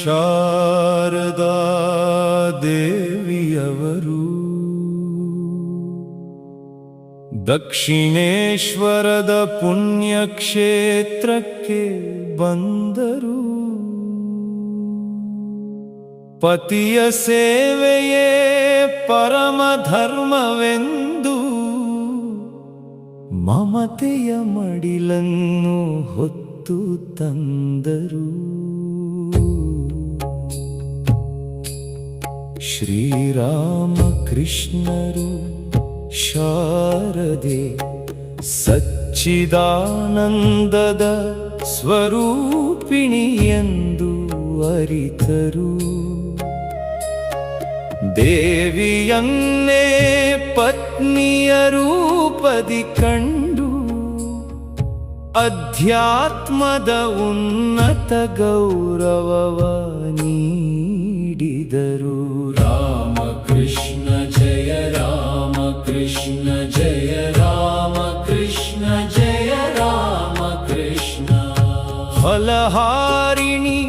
ಶಾರದಾ ದೇವಿಯವರು ದಕ್ಷಿಣೇಶ್ವರದ ಪುಣ್ಯಕ್ಷೇತ್ರಕ್ಕೆ ಬಂದರು. ಪತಿಯ ಸೇವೆಯೇ ಪರಮ ಧರ್ಮವೆಂದು ಮಮತೆಯ ಮಡಿಲನ್ನು ಹೊತ್ತು ತಂದರು. ಶ್ರೀರಾಮಕೃಷ್ಣರು ಶಾರದೆ ಸಚ್ಚಿದಾನಂದದ ಸ್ವರೂಪಿಣಿಯೆಂದು ಅರಿತರು. ದೇವಿಯನ್ನೇ ಪತ್ನಿಯ ರೂಪದಿ ಕಂಡು ಅಧ್ಯಾತ್ಮದ ಉನ್ನತ ಗೌರವವ ನೀಡಿದರು. ರಾಮಕೃಷ್ಣ ಜಯ ರಾಮಕೃಷ್ಣ ಜಯ ರಾಮಕೃಷ್ಣ ಜಯ ರಾಮಕೃಷ್ಣ. ಫಲಹಾರಿಣಿ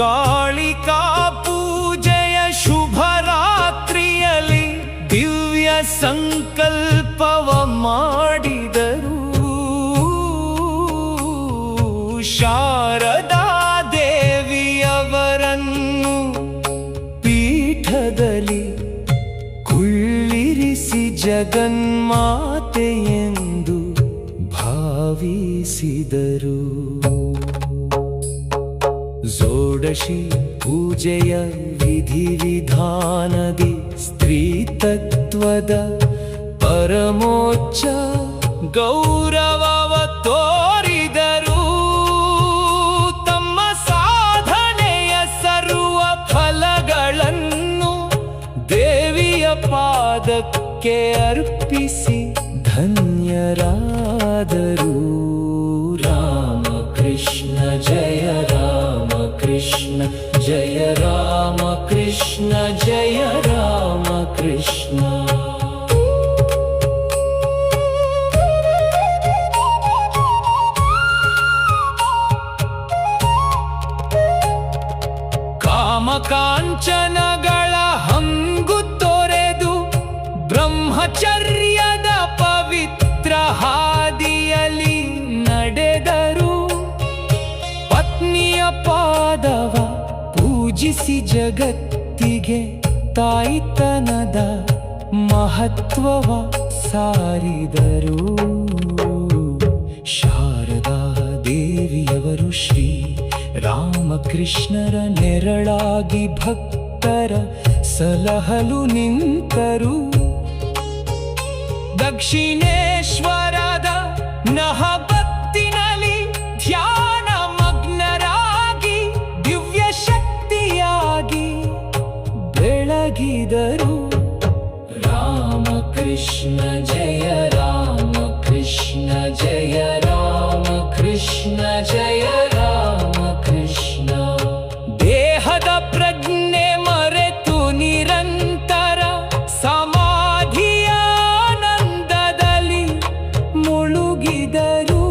ಕಾಳಿಕಾ ಪೂಜೆಯ ಶುಭರಾತ್ರಿಯಲ್ಲಿ ದಿವ್ಯ ಸಂಕಲ್ಪವ ಮಾಡಿದರು. ಶಾರದಾ ದೇವಿಯವರನ್ನು ಪೀಠದಲ್ಲಿ ಕುಳ್ಳಿರಿಸಿ ಜಗನ್ಮಾತೆಯೆಂದು ಭಾವಿಸಿದರು. ಷೋಡಶಿ ಪೂಜೆಯ ವಿಧಿವಿಧಾನದಿ ಸ್ತ್ರೀತತ್ವದ ಪರಮೋಚ್ಚ ಗೌರವವ ತೋರಿದರು. ತಮ್ಮ ಸಾಧನೆಯ ಸರ್ವ ಫಲಗಳನ್ನು ದೇವಿಯ ಪಾದಕ್ಕೆ ಅರ್ಪಿಸಿ ಧನ್ಯರಾದರು. ರಾಮಕೃಷ್ಣ ಜಯ ರಾಮಕೃಷ್ಣ ಜಯ ರಾಮಕೃಷ್ಣ ಜಯ ರಾಮಕೃಷ್ಣ. ಕಾಮಕಾಂಚನಗಳ ಹಂಗು ತೊರೆದು ಬ್ರಹ್ಮಚರ್ಯದ ಪವಿತ್ರ ಹಾದಿಯಲ್ಲಿ ನಡೆದರು. ಪತ್ನಿಯ ಪಾದವ ಪೂಜಿಸಿ ಜಗತ್ತಿಗೆ ತಾಯ್ತನದ ಮಹತ್ವವ ಸಾರಿದರು. ಶಾರದಾ ದೇವಿಯವರು ಶ್ರೀ ರಾಮಕೃಷ್ಣರ ನೆರಳಾಗಿ ಭಕ್ತರ ಸಲಹಲು ನಿಂತರು. ದಕ್ಷಿಣೇಶ್ವರದ ನಹಬತ್ತಿನಲ್ಲಿ ಧ್ಯಾನ ಮಗ್ನರಾಗಿ ದಿವ್ಯ ಶಕ್ತಿಯಾಗಿ ಬೆಳಗಿದರು. ರಾಮಕೃಷ್ಣ ಜಯ ರಾಮಕೃಷ್ಣ ಜಯ ರಾಮಕೃಷ್ಣ ಜಯ ರಾಮಕೃಷ್ಣ. ದೇಹದ ಪ್ರಜ್ಞೆ ಮರೆತು ನಿರಂತರ ಸಮಾಧಿಯ ಆನಂದದಲ್ಲಿ ಮುಳುಗಿದರು.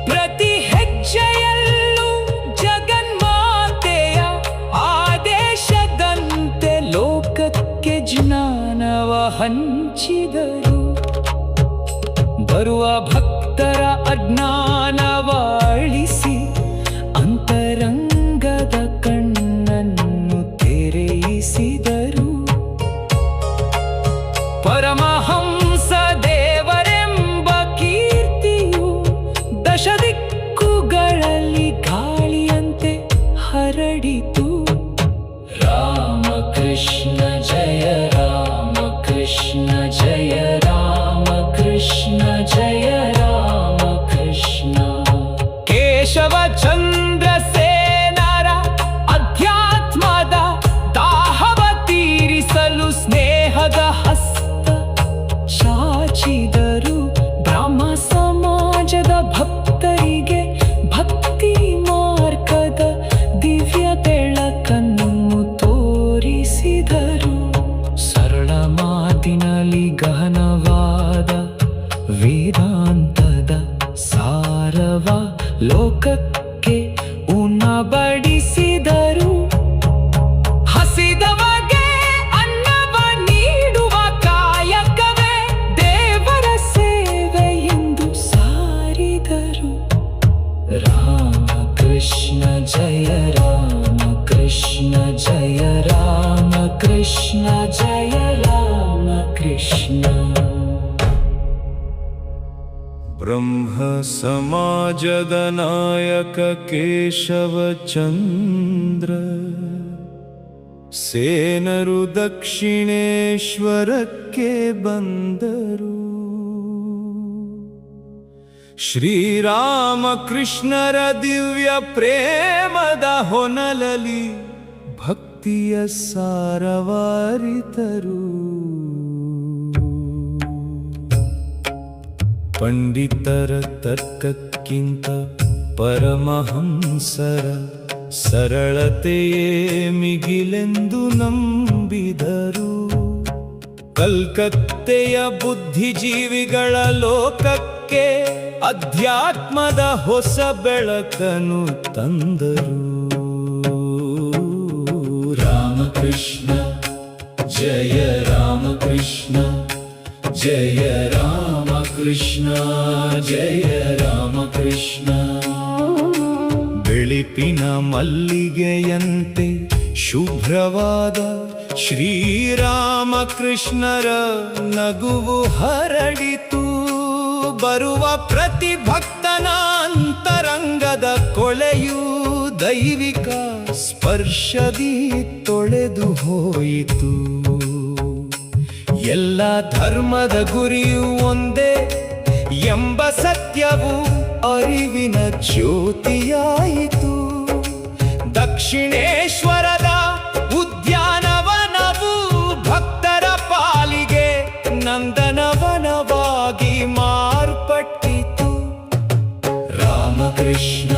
ಪ್ರತಿ ಹೆಜ್ಜೆಯಲ್ಲೂ ಜಗನ್ಮಾತೆಯ ಆದೇಶದಂತೆ ಲೋಕಕ್ಕೆ ಜ್ಞಾನವ ಹಂಚಿದರು. ಬರುವ ಭಕ್ತರ ಅಜ್ಞಾನವ ಅಳಿಸಿ ಅಂತರಂಗದ ಕಣ್ಣನ್ನು ತೆರೆಯಿಸಿದರು. ಪರಮಹಂಸ ದೇವರೆಂಬ ಕೀರ್ತಿಯು ದಶ ದಿಕ್ಕುಗಳಲ್ಲಿ ಗಾಳಿಯಂತೆ ಹರಡಿತು. ರಾಮಕೃಷ್ಣ ಜಯ ರಾಮಕೃಷ್ಣ ಜಯ ರಾಮಕೃಷ್ಣ ಜಯ ರಾಮಕೃಷ್ಣ. ಜಯ ರಾಮ ಕೃಷ್ಣ ಜಯ ರಾಮ ಕೃಷ್ಣ ಜಯ ರಾಮ ಕೃಷ್ಣ. ಬ್ರಹ್ಮ ಸಮಾಜದ ನಾಯಕ ಕೇಶವಚಂದ್ರ ಸೇನರು ದಕ್ಷಿಣೇಶ್ವರಕ್ಕೆ ಬಂದರು. ಶ್ರೀರಾಮಕೃಷ್ಣರ ದಿವ್ಯ ಪ್ರೇಮದ ಹೊನಲಲಿ ಭಕ್ತಿಯ ಸಾರವಾರಿತರು. ಪಂಡಿತರ ತರ್ಕಕ್ಕಿಂತ ಪರಮಹಂಸರ ಸರಳತೆಯೇ ಮಿಗಿಲೆಂದು ನಂಬಿದರು. ಕಲ್ಕತ್ತೆಯ ಬುದ್ಧಿಜೀವಿಗಳ ಲೋಕಕ್ಕೆ ಅಧ್ಯಾತ್ಮದ ಹೊಸ ಬೆಳಕನ್ನು ತಂದರು. ರಾಮಕೃಷ್ಣ ಜಯ ರಾಮಕೃಷ್ಣ ಜಯ ರಾಮಕೃಷ್ಣ ಜಯ ರಾಮಕೃಷ್ಣ. ಬೆಳಿಪಿನ ಮಲ್ಲಿಗೆಯಂತೆ ಶುಭ್ರವಾದ ಶ್ರೀರಾಮಕೃಷ್ಣರ ನಗುವು ಹರಡಿತು. ಬರುವ ಪ್ರತಿ ಭಕ್ತನ ಅಂತರಂಗದ ಕೊಳೆಯು ದೈವಿಕ ಸ್ಪರ್ಶದಿ ತೊಳೆದು ಹೋಯಿತು. ಎಲ್ಲ ಧರ್ಮದ ಗುರಿಯು ಒಂದೇ ಎಂಬ ಸತ್ಯವು ಅರಿವಿನ ಜ್ಯೋತಿಯಾಯಿತು. ದಕ್ಷಿಣೇಶ್ವರದ ಉದ್ಯಾನವನವು ಭಕ್ತರ ಪಾಲಿಗೆ ನಂದನವನವಾಗಿ ಮಾರ್ಪಟ್ಟಿತು. ರಾಮಕೃಷ್ಣ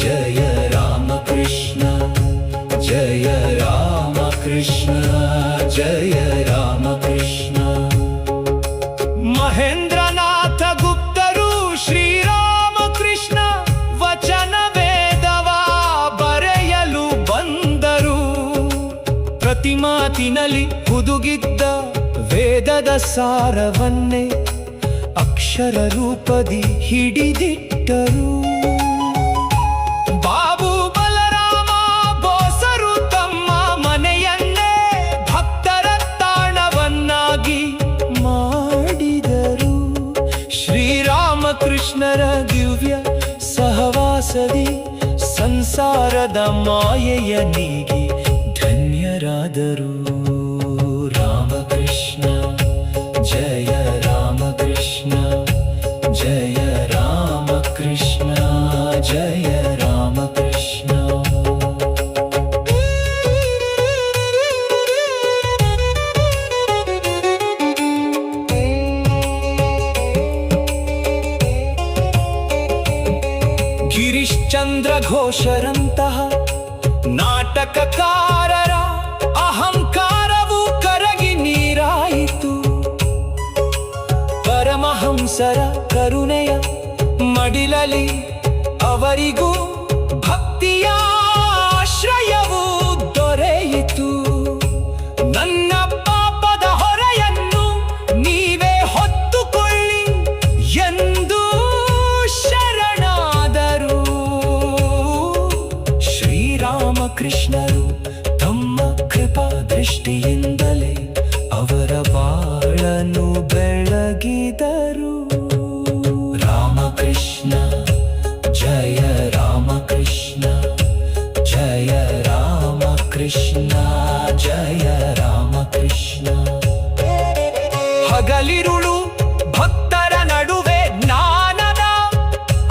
ಜಯ ರಾಮಕೃಷ್ಣ ಜಯ ರಾಮಕೃಷ್ಣ ಜಯ ರಾಮಕೃಷ್ಣ. ಮಹೇಂದ್ರನಾಥ ಗುಪ್ತರು ಶ್ರೀರಾಮಕೃಷ್ಣ ವಚನ ವೇದವ ಬರೆಯಲು ಬಂದರು. ಪ್ರತಿ ಮಾತಿನಲ್ಲಿ ಹುದುಗಿದ್ದ ವೇದದ ಸಾರವನ್ನೇ ಅಕ್ಷರ ರೂಪದಿ ಹಿಡಿದಿಟ್ಟರು. ಬಾಬು ಬಲರಾಮ ಬೋಸರು ತಮ್ಮ ಮನೆಯನ್ನೇ ಭಕ್ತರ ತಾಣವನ್ನಾಗಿ ಮಾಡಿದರು. ಶ್ರೀರಾಮಕೃಷ್ಣರ ದಿವ್ಯ ಸಹವಾಸದಿ ಸಂಸಾರದ ಮಾಯೆಯ ನೀಗಿ ಧನ್ಯರಾದರು. ರಾಮಕೃಷ್ಣ ಜಯ ರಾಮಕೃಷ್ಣ ಜಯ ರಾಮಕೃಷ್ಣ ಜಯ ರಾಮಕೃಷ್ಣ. ಗಿರೀಶ್ಚಂದ್ರ ಘೋಷರಂತಹ ನಾಟಕಕಾರರ ಅಹಂಕಾರವು ಕರಗಿ ನೀರಾಯಿತು. ಪರಮಹಂಸರ ಕರುಣೆಯ ಮಡಿಲಲಿ ಅವರಿಗೂ ಭಕ್ತಿಯ ಆಶ್ರಯವು ದೊರೆಯಿತು. ನನ್ನ ಪಾಪದ ಹೊರೆಯನ್ನು ನೀವೇ ಹೊತ್ತುಕೊಳ್ಳಿ ಎಂದು ಶರಣಾದರು. ಶ್ರೀರಾಮಕೃಷ್ಣರು ತಮ್ಮ ಕೃಪಾ ದೃಷ್ಟಿಯಿಂದಲೇ ಅವರ ಬಾಳನ್ನು ಬೆಳಗಿದರು. ರಾಮಕೃಷ್ಣ ಜಯ ರಾಮಕೃಷ್ಣ ಜಯ ರಾಮಕೃಷ್ಣ ಜಯ ರಾಮಕೃಷ್ಣ. ಹಗಲಿರುಳು ಭಕ್ತರ ನಡುವೆ ಜ್ಞಾನದ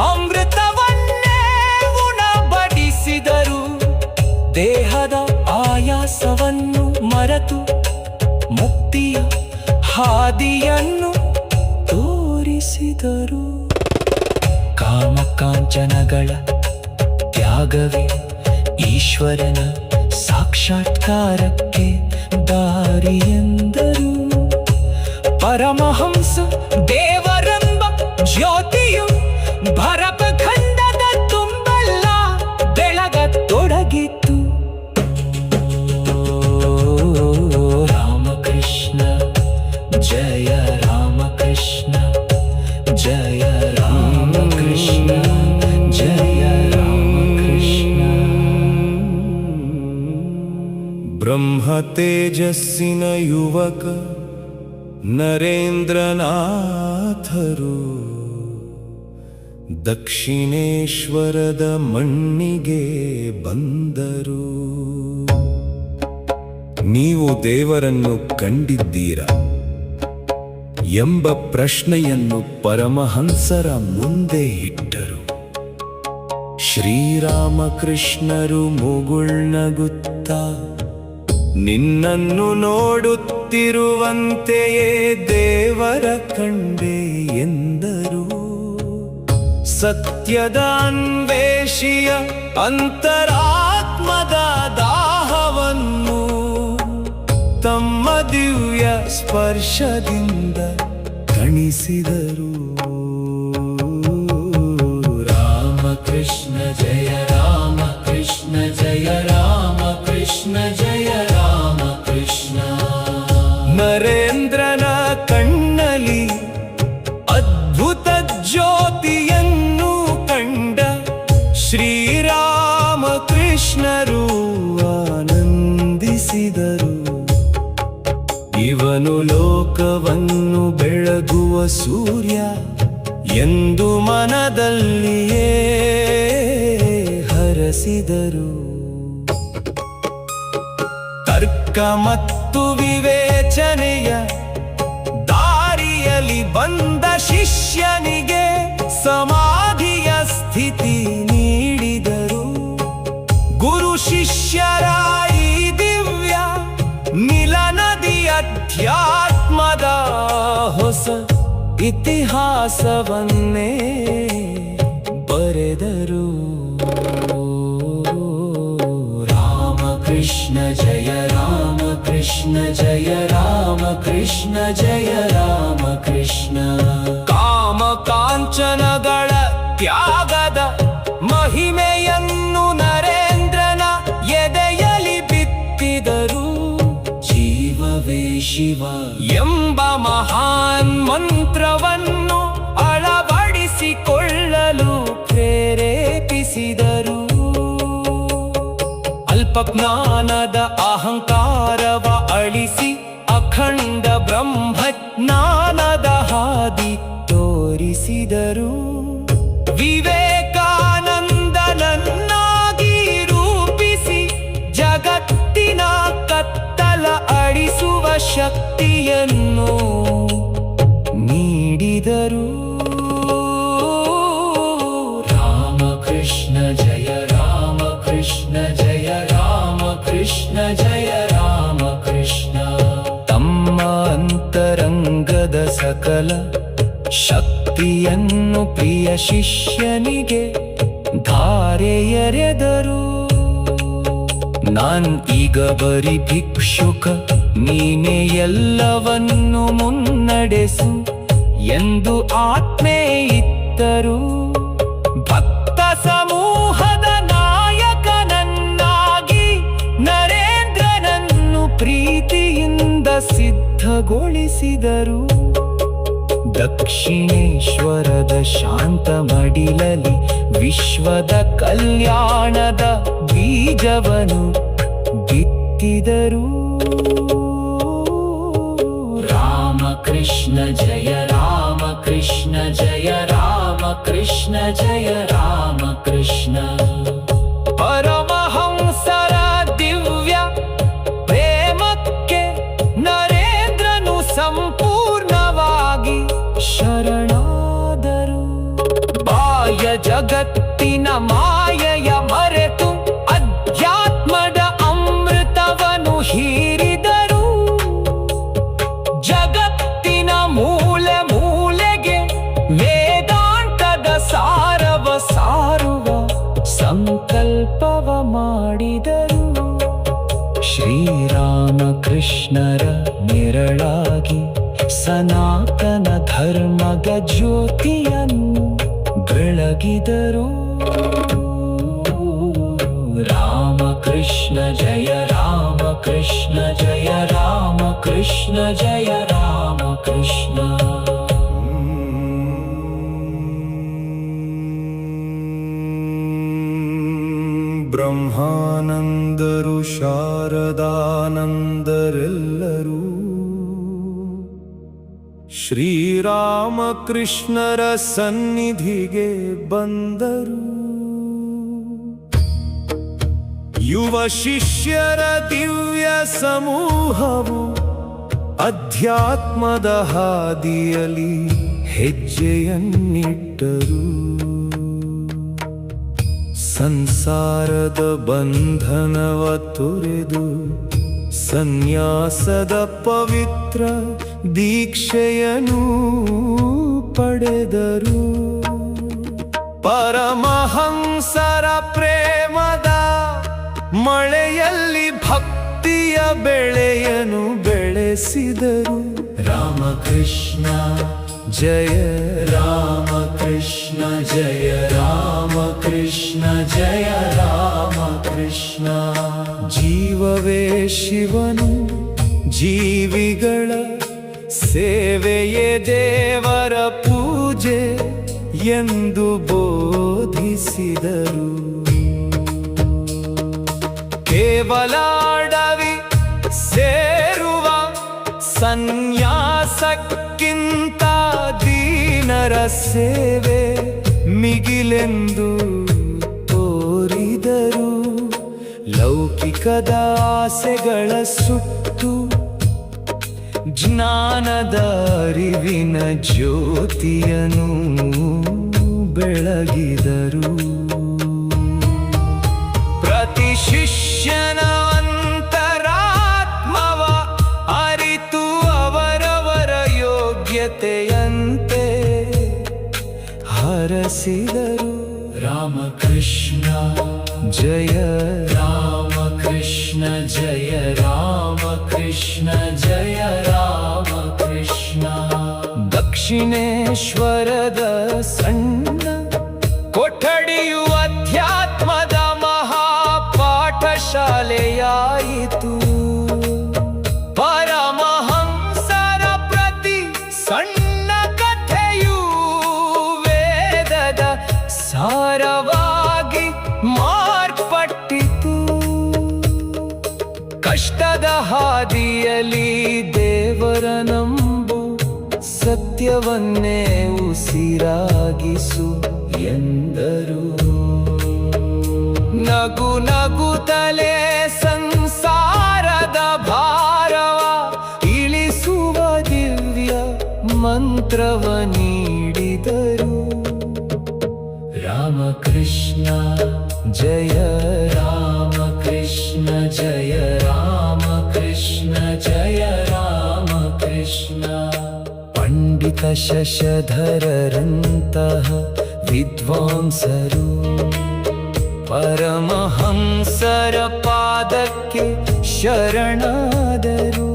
ಅಮೃತವನ್ನೇ ಉಣಬಡಿಸಿದರು. ದೇಹದ ಆಯಾಸವನ್ನು ಮರೆತು ಮುಕ್ತಿಯ ಹಾದಿಯನ್ನು ತೋರಿಸಿದರು. ಕಾಮಕಾಂಚನಗಳ ತ್ಯಾಗವೇ ಈಶ್ವರನ ಸಾಕ್ಷಾತ್ಕಾರಕ್ಕೆ ದಾರಿ ಎಂದರು. ಪರಮಹಂಸ ದೇವರೆಂಬ ಜ್ಯೋತಿಯು ಭರತಖಂಡದ ತುಂಬೆಲ್ಲ ಬೆಳಗತೊಡಗಿತು. ರಾಮಕೃಷ್ಣ ಜಯ ರಾಮಕೃಷ್ಣ ಜಯ ರಾಮಕೃಷ್ಣ ಜಯ ರಾಮಕೃಷ್ಣ. ಬ್ರಹ್ಮ ತೇಜಸ್ಸಿನ ಯುವಕ ನರೇಂದ್ರನಾಥರು ದಕ್ಷಿಣೇಶ್ವರದ ಮಣ್ಣಿಗೆ ಬಂದರು. ನೀವು ದೇವರನ್ನು ಕಂಡಿದ್ದೀರಾ ಎಂಬ ಪ್ರಶ್ನೆಯನ್ನು ಪರಮಹಂಸರ ಮುಂದೆ ಇಟ್ಟರು. ಶ್ರೀರಾಮಕೃಷ್ಣರು ಮುಗುಳ್ನಗುತ್ತಾ ನಿನ್ನನ್ನು ನೋಡುತ್ತಿರುವಂತೆಯೇ ದೇವರ ಕಂಡೆ ಎಂದರು. ಸತ್ಯದ ಅನ್ವೇಷಿಯ ಅಂತರಾತ್ಮದ ದಾಹವನ್ನು ತಮ್ಮ ದಿವ್ಯ ಸ್ಪರ್ಶದಿಂದ ತಣಿಸಿದರು. ರಾಮಕೃಷ್ಣ ಜಯ ರಾಮಕೃಷ್ಣ ಜಯ ರಾಮಕೃಷ್ಣ ಜಯ ರಾಮಕೃಷ್ಣ. ನರೇಂದ್ರನ ಕಣ್ಣಲ್ಲಿ ಅದ್ಭುತ ಜ್ಯೋತಿಯನ್ನು ಕಂಡ ಶ್ರೀರಾಮಕೃಷ್ಣರು ಆನಂದಿಸಿದರು. ಇವನು ಲೋಕವನ್ನು ಬೆಳಗುವ ಸೂರ್ಯ ಎಂದು ಮನದಲ್ಲಿಯೇ ಹರಸಿದರು. ತರ್ಕ ಮತ್ತು ವಿವೇಚನೆಯ ದಾರಿಯಲ್ಲಿ ಬಂದ ಶಿಷ್ಯನಿಗೆ ಸಮಾಧಿಯ ಸ್ಥಿತಿ ನೀಡಿದರು. ಗುರು ಶಿಷ್ಯರ ಈ ದಿವ್ಯ ಮಿಲನದಿ ಅಧ್ಯಾತ್ಮದ ಹೊಸ ಇತಿಹಾಸವನ್ನೇ ಬರೆದರು. ರಾಮಕೃಷ್ಣ ಜಯ ರಾಮಕೃಷ್ಣ ಜಯ ರಾಮಕೃಷ್ಣ ಜಯ ರಾಮಕೃಷ್ಣ. ಕಾಮ ಕಾಂಚನಗಳ ತ್ಯಾಗದ ಮಹಿಮೆಯನ್ನು ನರೇಂದ್ರನ ಎದೆಯಲ್ಲಿ ಬಿತ್ತಿದರು. ಜೀವವೇ ಶಿವ ಎಂಬ ಮಹಾನ್ ಮಂತ್ರವನ್ನು ಅಳವಡಿಸಿಕೊಳ್ಳಲು ಪ್ರೇರೇಪಿಸಿದರು. ಅಲ್ಪಜ್ಞಾನದ ಅಹಂಕಾರವ ಅಳಿಸಿ ಅಖಂಡ ಬ್ರಹ್ಮಜ್ಞಾನದ ಹಾದಿ ತೋರಿಸಿದರು. ವಿವೇಕಾನಂದನನ್ನಾಗಿ ರೂಪಿಸಿ ಜಗತ್ತಿನ ಕತ್ತಲ ಅಳಿಸುವ ಶಕ್ತಿಯನ್ನು ನೀಡಿದರು. ರಾಮಕೃಷ್ಣ ಜಯ ರಾಮಕೃಷ್ಣ ಜಯ ರಾಮಕೃಷ್ಣ ಜಯ ರಾಮಕೃಷ್ಣ. ತಮ್ಮ ಅಂತರಂಗದ ಸಕಲ ಶಕ್ತಿಯನ್ನು ಪ್ರಿಯ ಶಿಷ್ಯನಿಗೆ ಧಾರೆ ಎರೆದರು. ನಾನ್ ಈಗ ಬರಿ ಭಿಕ್ಷುಕ, ನೀನೇ ಎಲ್ಲವನ್ನು ಮುನ್ನಡೆಸು ಎಂದು ಆಜ್ಞೆ ಇತ್ತರು. ಭಕ್ತ ಸಮೂಹದ ನಾಯಕನನ್ನಾಗಿ ನರೇಂದ್ರನನ್ನು ಪ್ರೀತಿಯಿಂದ ಸಿದ್ಧಗೊಳಿಸಿದರು. ದಕ್ಷಿಣೇಶ್ವರದ ಶಾಂತ ಮಡಿಲಲ್ಲಿ ವಿಶ್ವದ ಕಲ್ಯಾಣದ ಬೀಜವನ್ನು ಬಿತ್ತಿದರು. ರಾಮಕೃಷ್ಣ ಜಯ ರಾಮಕೃಷ್ಣ ಜಯ ರಾಮಕೃಷ್ಣ ಜಯ ರಾಮಕೃಷ್ಣ. ಪರಮಹಂಸರ ದಿವ್ಯ ಪ್ರೇಮಕ್ಕೆ ನರೇಂದ್ರನು ಸಂಪೂರ್ಣವಾಗಿ ಶರಣಾದರು. ಬಾಹ್ಯ ಜಗತ್ತಿನ ಮಾಯೆಯ ಮರೆತು ಅಧ್ಯಾತ್ಮದ ಅಮೃತವನ್ನು ಹೀರಿದರು. ಜಗತ್ತಿನ ಮೂಲೆ ಮೂಲೆಗೆ ವೇದಾಂತದ ಸಾರವ ಸಾರುವ ಸಂಕಲ್ಪವ ಮಾಡಿದರು. ಶ್ರೀರಾಮಕೃಷ್ಣರ ನೆರಳಾಗಿ ಸನಾತನ ಧರ್ಮದ ಜ್ಯೋತಿಯನ್ನು ಬೆಳಗಿದರು. ರಾಮಕೃಷ್ಣ ಜಯ ರಾಮಕೃಷ್ಣ ಜಯ ರಾಮಕೃಷ್ಣ ಜಯ ರಾಮಕೃಷ್ಣ. ಬ್ರಹ್ಮ ಬ್ರಹ್ಮಾನಂದರು ಶಾರದಾನಂದರೆಲ್ಲರೂ ಶ್ರೀರಾಮಕೃಷ್ಣರ ಸನ್ನಿಧಿಗೆ ಬಂದರು. ಯುವ ಶಿಷ್ಯರ ದಿವ್ಯ ಸಮೂಹವು ಅಧ್ಯಾತ್ಮದ ಹಾದಿಯಲ್ಲಿ ಹೆಜ್ಜೆಯನ್ನಿಟ್ಟರು. ಸಂಸಾರದ ಬಂಧನವ ತೊರೆದು ಸನ್ಯಾಸದ ಪವಿತ್ರ ದೀಕ್ಷೆಯನ್ನು ಪಡೆದರು. ಪರಮಹಂಸರ ಪ್ರೇಮದ ಮಳೆಯಲ್ಲಿ ಭಕ್ತಿಯ ಬೆಳೆಯನ್ನು ಬೆಳೆಸಿದರು. ರಾಮಕೃಷ್ಣ ಜಯ ರಾಮಕೃಷ್ಣ ಜಯ ರಾಮಕೃಷ್ಣ ಜಯ ರಾಮಕೃಷ್ಣ. ಜೀವವೇ ಶಿವನು, ಜೀವಿಗಳ ಸೇವೆಯೇ ದೇವರ ಪೂಜೆ ಎಂದು ಬೋಧಿಸಿದರು. ಕೇವಲ ಅಡವಿ ಸೇರುವ ಸನ್ಯಾಸಕ್ಕಿಂತ ದೀನರ ಸೇವೆ ಮಿಗಿಲೆಂದು ತೋರಿದರು. ಲೌಕಿಕದ ಆಸೆಗಳ ಸುಟ್ಟು ಜ್ಞಾನದ ಅರಿವಿನ ಜ್ಯೋತಿಯನ್ನು ಬೆಳಗಿದರು. ಪ್ರತಿ ಶಿಷ್ಯನ ಅಂತರಾತ್ಮವ ಅರಿತು ಅವರವರ ಯೋಗ್ಯತೆಯಂತೆ ಹರಸಿದರು. ರಾಮಕೃಷ್ಣ ಜಯ ರಾಮಕೃಷ್ಣ ಜಯ ರಾಮಕೃಷ್ಣ ಜಯ ರಾಮಕೃಷ್ಣ. ದಕ್ಷಿಣೇಶ್ವರದ ಸಣ್ಣ ಕೊಠಡಿಯು ಅಧ್ಯಾತ್ಮದ ಮಹಾಪಾಠಶಾಲೆಯಾಯಿತು. ಪರಮಹಂಸರ ಪ್ರತಿ ಸಣ್ಣ ಕಥೆಯು ವೇದದ ಸಾರವಾಗಿ ಮಾರ್ಪಟ್ಟಿತು. ಕಷ್ಟದ ಹಾದಿಯಲ್ಲಿ ದೇವರ ನಂಬು, ಸತ್ಯವನ್ನೇ ಉಸಿರಾಗಿಸು ಎಂದರು. ನಗು ನಗುತ್ತಲೇ ಸಂಸಾರದ ಭಾರವ ಇಳಿಸುವ ದಿವ್ಯ ಮಂತ್ರವ ನೀಡಿದರು. ರಾಮಕೃಷ್ಣ ಜಯ ರಾಮಕೃಷ್ಣ ಜಯ ರಾಮಕೃಷ್ಣ ಜಯ ರಾಮಕೃಷ್ಣ. ಪಂಡಿತ ಶಶಧರರಂತಹ ವಿದ್ವಾಂಸರು ಪರಮಹಂಸರ ಪಾದಕ್ಕೆ ಶರಣಾದರು.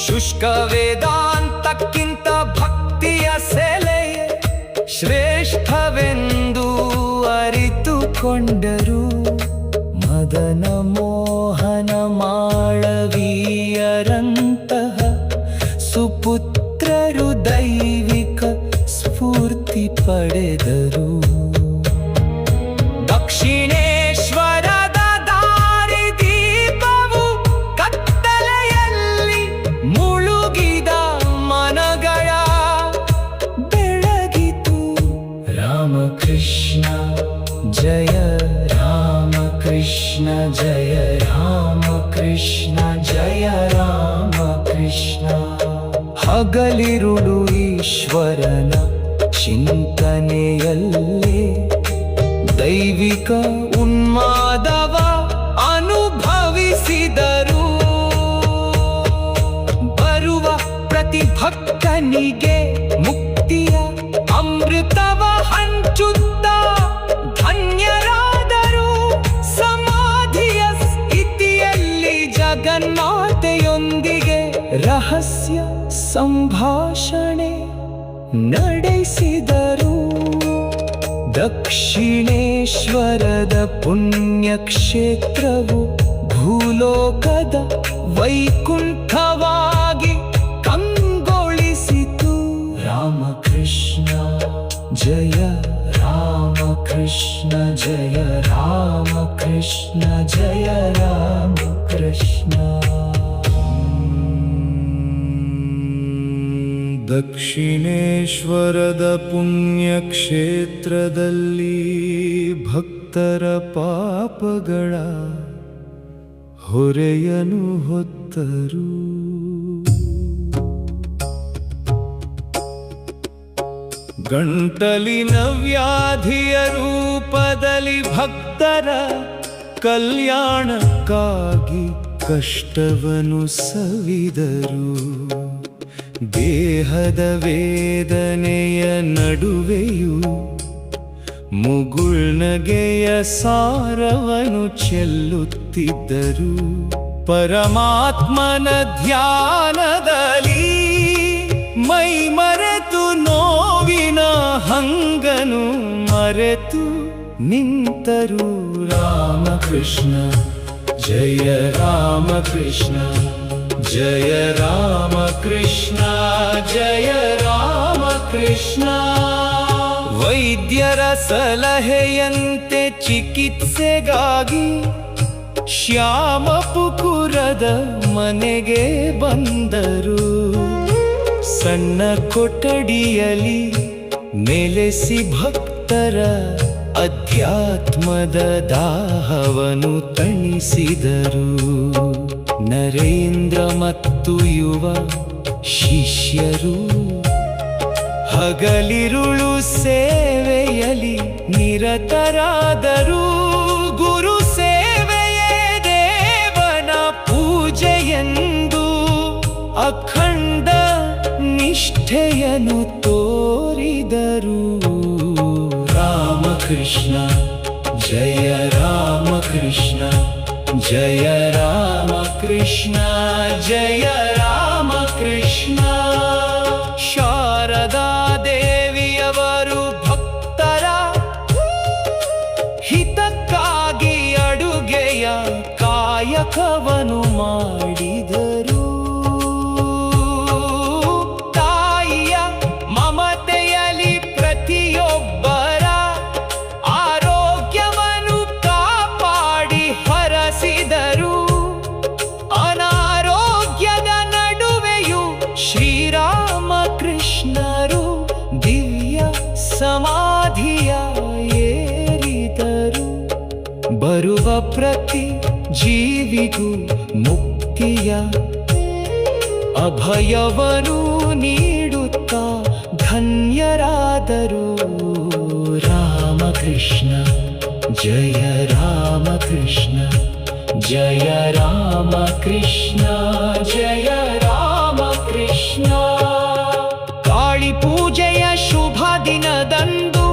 ಶುಷ್ಕ ವೇದಾಂತಕ್ಕಿಂತ ಭಕ್ತಿಯ ಸೆಲೆಯೇ ಶ್ರೇಷ್ಠವೆಂದು ಅರಿತುಕೊಂಡರು. ಮದನ ಮೋಹನ ಮಾಳವೀಯರಂತಹ ಸುಪುತ್ರರು ದೈವಿಕ ಸ್ಫೂರ್ತಿ ಪಡೆದರು. ದಕ್ಷಿಣೇಶ್ವರದ ದಾರಿ ದೀಪವು ಕತ್ತಲೆಯಲ್ಲಿ ಮುಳುಗಿದ ಮನಗಳ ಬೆಳಗಿತು. ರಾಮಕೃಷ್ಣ ಜಯ ರಾಮಕೃಷ್ಣ ಜಯ ರಾಮಕೃಷ್ಣ ಜಯ ರಾಮಕೃಷ್ಣ. ಹಗಲಿರುಳು ಈಶ್ವರನ ಚಿಂತನೆಯಲ್ಲೇ ದೈವಿಕ ಉನ್ಮಾದವ ಅನುಭವಿಸಿದರು. ಬರುವ ಪ್ರತಿ ಭಕ್ತನಿಗೆ ಮುಕ್ತಿಯ ಅಮೃತವ ಹಂಚುತ್ತ ಧನ್ಯರಾದರು. ಸಮಾಧಿಯ ಸ್ಥಿತಿಯಲ್ಲಿ ಜಗನ್ಮಾತೆಯೊಂದಿಗೆ ರಹಸ್ಯ ಸಂಭಾಷಣೆ ನಡೆಸಿದರು. ದಕ್ಷಿಣೇಶ್ವರದ ಪುಣ್ಯಕ್ಷೇತ್ರವು ಭೂಲೋಕದ ವೈಕುಂಠವಾಗಿ ಕಂಗೊಳಿಸಿತು. ರಾಮಕೃಷ್ಣ ಜಯ ರಾಮಕೃಷ್ಣ कृष्ण जय राम कृष्ण जय राम कृष्ण ದಕ್ಷಿಣೇಶ್ವರದ ಪುಣ್ಯಕ್ಷೇತ್ರದಲ್ಲಿ ಭಕ್ತರ ಪಾಪಗಳ ಹೊರೆಯನು ಹೊತ್ತರು. ಗಂಟಲಿನ ವ್ಯಾಧಿಯ ರೂಪದಲ್ಲಿ ಭಕ್ತರ ಕಲ್ಯಾಣಕ್ಕಾಗಿ ಕಷ್ಟವನ್ನು ಸವಿದರು. ದೇಹದ ವೇದನೆಯ ನಡುವೆಯೂ ಮುಗುಳ್ನಗೆಯ ಸಾರವನ್ನು ಚೆಲ್ಲುತ್ತಿದ್ದರು. ಪರಮಾತ್ಮನ ಧ್ಯಾನದಲ್ಲಿ ಮೈ ಮರೆತು ನೋವಿನ ಹಂಗನು ಮರೆತು ನಿಂತರು. रामकृष्ण जय रामकृष्ण जय रामकृष्ण जय रामकृष्ण ವೈದ್ಯರ ಸಲಹೆಯಂತೆ ಚಿಕಿತ್ಸೆಗಾಗಿ ಶ್ಯಾಮಪುಕುರದ ಮನೆಗೆ ಬಂದರು. ಸಣ್ಣ ಕೊಠಡಿಯಲ್ಲಿ ನೆಲೆಸಿ ಭಕ್ತರ ಅಧ್ಯಾತ್ಮದ ದಾಹವನ್ನು ತಣಿಸಿದರು. ನರೇಂದ್ರ ಮತ್ತು ಯುವ ಶಿಷ್ಯರು ಹಗಲಿರುಳು ಸೇವೆಯಲ್ಲಿ ನಿರತರಾದರು. ಗುರು ಸೇವೆಯೇ ದೇವನ ಪೂಜೆಯೆಂದು ಅಖಂಡ ನಿಷ್ಠೆಯನ್ನು ತೋರಿದರು. रामकृष्ण जय रामकृष्ण जय रामकृष्ण जय रामकृष्ण ಶಾರದಾ ದೇವಿಯವರು ಭಕ್ತರ ಹಿತಕ್ಕಾಗಿ ಅಡುಗೆಯ ಕಾಯಕವನ್ನು ಮಾಡಿದರು. ತಾಯಿಯ ಮಮತೆಯಲ್ಲಿ ಪ್ರತಿಯೊಬ್ಬರ ಆರೋಗ್ಯವನ್ನು ಕಾಪಾಡಿ ಹರಸಿದರು. ಅನಾರೋಗ್ಯದ ನಡುವೆಯೂ ಶ್ರೀರಾಮಕೃಷ್ಣರು ದಿವ್ಯ ಸಮಾಧಿಯ ಏರಿದರು. ಬರುವ ಪ್ರತಿ ಜೀವಿಗೂ ಮುಕ್ತಿಯ ಅಭಯವನ್ನು ನೀಡುತ್ತಾ ಧನ್ಯರಾದರು. रामकृष्ण जय रामकृष्ण जय रामकृष्ण जय रामकृष्ण ಕಾಳಿ ಪೂಜೆಯ ಶುಭ ದಿನದಂದು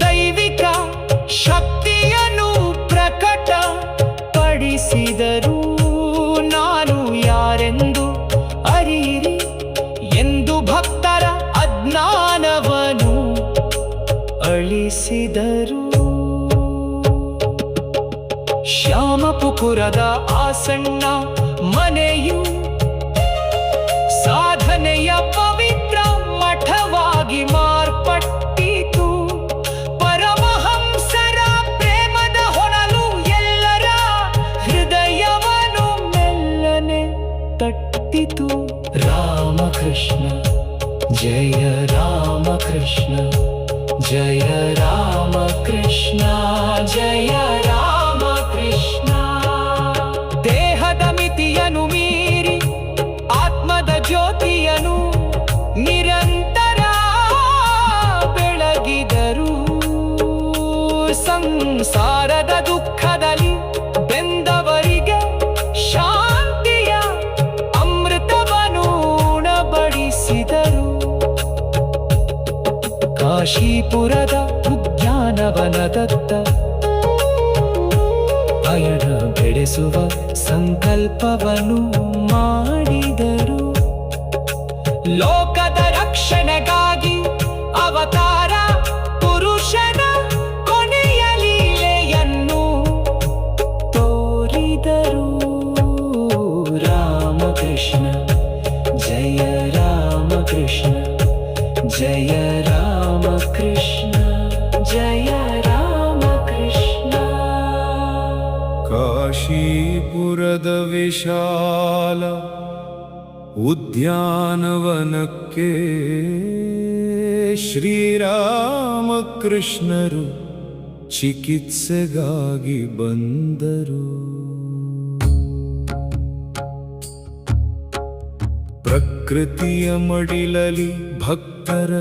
ದೈವಿಕ ಶಕ್ತಿಯನ್ನು ಪ್ರಕಟಪಡಿಸಿದರು. ನಾನು ಯಾರೆಂದು ಅರಿಯಿರಿ ಎಂದು ಭಕ್ತರ ಅಜ್ಞಾನವನ್ನು ಅಳಿಸಿದರು. ಶ್ಯಾಮಪುಕುರದ ಆ ಸಣ್ಣ ಮನೆಯು ಸಾಧನೆಯ ಪವಿತ್ರ ಮಠವಾಗಿ ಮಾರ್ಪಟ್ಟಿತು. ಪರಮಹಂಸರ ಪ್ರೇಮದ ಹೊನಲು ಎಲ್ಲರ ಹೃದಯವನ್ನು ಮೆಲ್ಲನೆ ತಟ್ಟಿತು. रामकृष्ण जय रामकृष्ण जय रामकृष्ण जय रामकृष्ण ದೇಹದ ಮಿತಿಯನ್ನು ಮೀರಿ ಆತ್ಮದ ಜ್ಯೋತಿಯನ್ನು ನಿರಂತರ ಬೆಳಗಿದರು. ಸಂಸಾರದ ದುಃಖದಲ್ಲಿ ಬೆಂದವರಿಗೆ ಶಾಂತಿಯ ಅಮೃತವನ್ನು ಉಣಬಡಿಸಿದರು. ಕಾಶೀಪುರದ ಉದ್ಯಾನವನದತ್ತ ಪಯಣ ಬೆಳೆಸುವ ಸಂಕಲ್ಪವನ್ನು ಮಾಡಿದರು. ಲೋಕದ ರಕ್ಷಣೆಗಾಗಿ ಅವತಾರ ಪುರುಷನ ಕೊನೆಯ ಲೀಲೆಯನ್ನು ತೋರಿದರು. रामकृष्ण जय रामकृष्ण जय रामकृष्ण जय ಕಾಶೀಪುರದ ವಿಶಾಲ ಉದ್ಯಾನವನಕ್ಕೆ ಶ್ರೀರಾಮಕೃಷ್ಣರು ಚಿಕಿತ್ಸೆಗಾಗಿ ಬಂದರು. ಪ್ರಕೃತಿಯ ಮಡಿಲಲ್ಲಿ ಭಕ್ತರ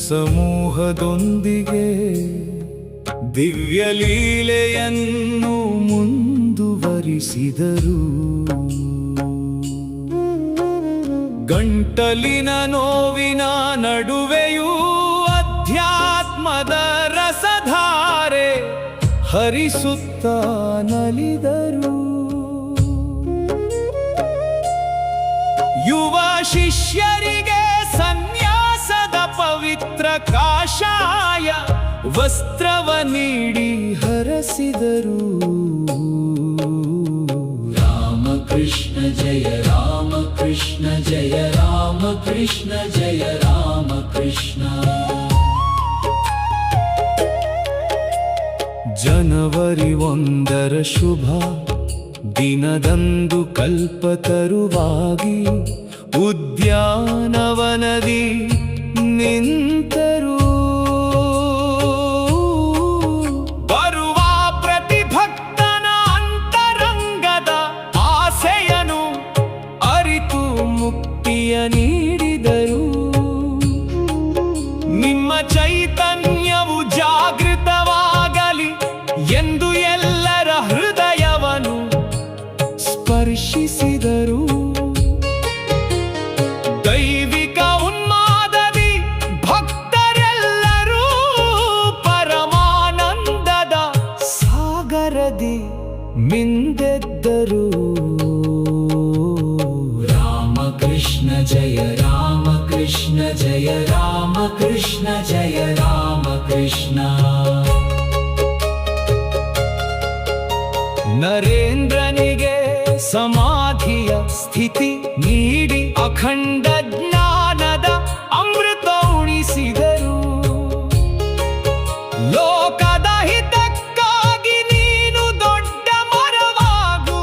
ಸಮೂಹದೊಂದಿಗೆ ದಿವ್ಯ ಲೀಲೆಯನ್ನು ಮುಂದುವರಿಸಿದರು. ಗಂಟಲಿನ ನೋವಿನ ನಡುವೆಯೂ ಅಧ್ಯಾತ್ಮದ ರಸಧಾರೆ ಹರಿಸುತ್ತಾ ನಲಿದರು. ಯುವ ಶಿಷ್ಯರಿಗೆ ಸನ್ಯಾಸದ ಪವಿತ್ರ ಕಾಷಾಯ ವಸ್ತ್ರವ ನೀಡಿ ಹರಸಿದರು. ರಾಮಕೃಷ್ಣ ಜಯ ರಾಮಕೃಷ್ಣ ಜಯ ರಾಮಕೃಷ್ಣ ಜಯ ರಾಮಕೃಷ್ಣ. ಜನವರಿ 1ರ ಶುಭ ದಿನದಂದು ಕಲ್ಪತರುವಾಗಿ ಉದ್ಯಾನವನದಿ ನಿಂತರು. ಬರುವ ಪ್ರತಿ ಭಕ್ತನ ಅಂತರಂಗದ ಆಸೆಯನು ಅರಿತು ಮುಕ್ತಿಯ ನೀಡಿದರು. ನಿಮ್ಮ ಚೈತನ್ಯವು ಜಾಗೃತವಾಗಲಿ ಎಂದು ಎಲ್ಲರ ಹೃದಯವನ್ನು ಸ್ಪರ್ಶಿಸಿದರು. ದೈವಿಕ ಉನ್ಮಾದದಿ ಭಕ್ತರೆಲ್ಲರೂ ಪರಮಾನಂದದ ಸಾಗರದಿ ಮಿಂದೆದ್ದರು. ರಾಮಕೃಷ್ಣ ಜಯ ರಾಮಕೃಷ್ಣ ಜಯ ರಾಮಕೃಷ್ಣ ಜಯ ರಾಮಕೃಷ್ಣ. ನರೇಂದ್ರನಿಗೆ ಸಮಾಧಿಯ ಸ್ಥಿತಿ ನೀಡಿ ಅಖಂಡ ಜ್ಞಾನದ ಅಮೃತ ಉಣಿಸಿದರು. ಲೋಕದ ಹಿತಕ್ಕಾಗಿ ನೀನು ದೊಡ್ಡ ಮರವಾಗು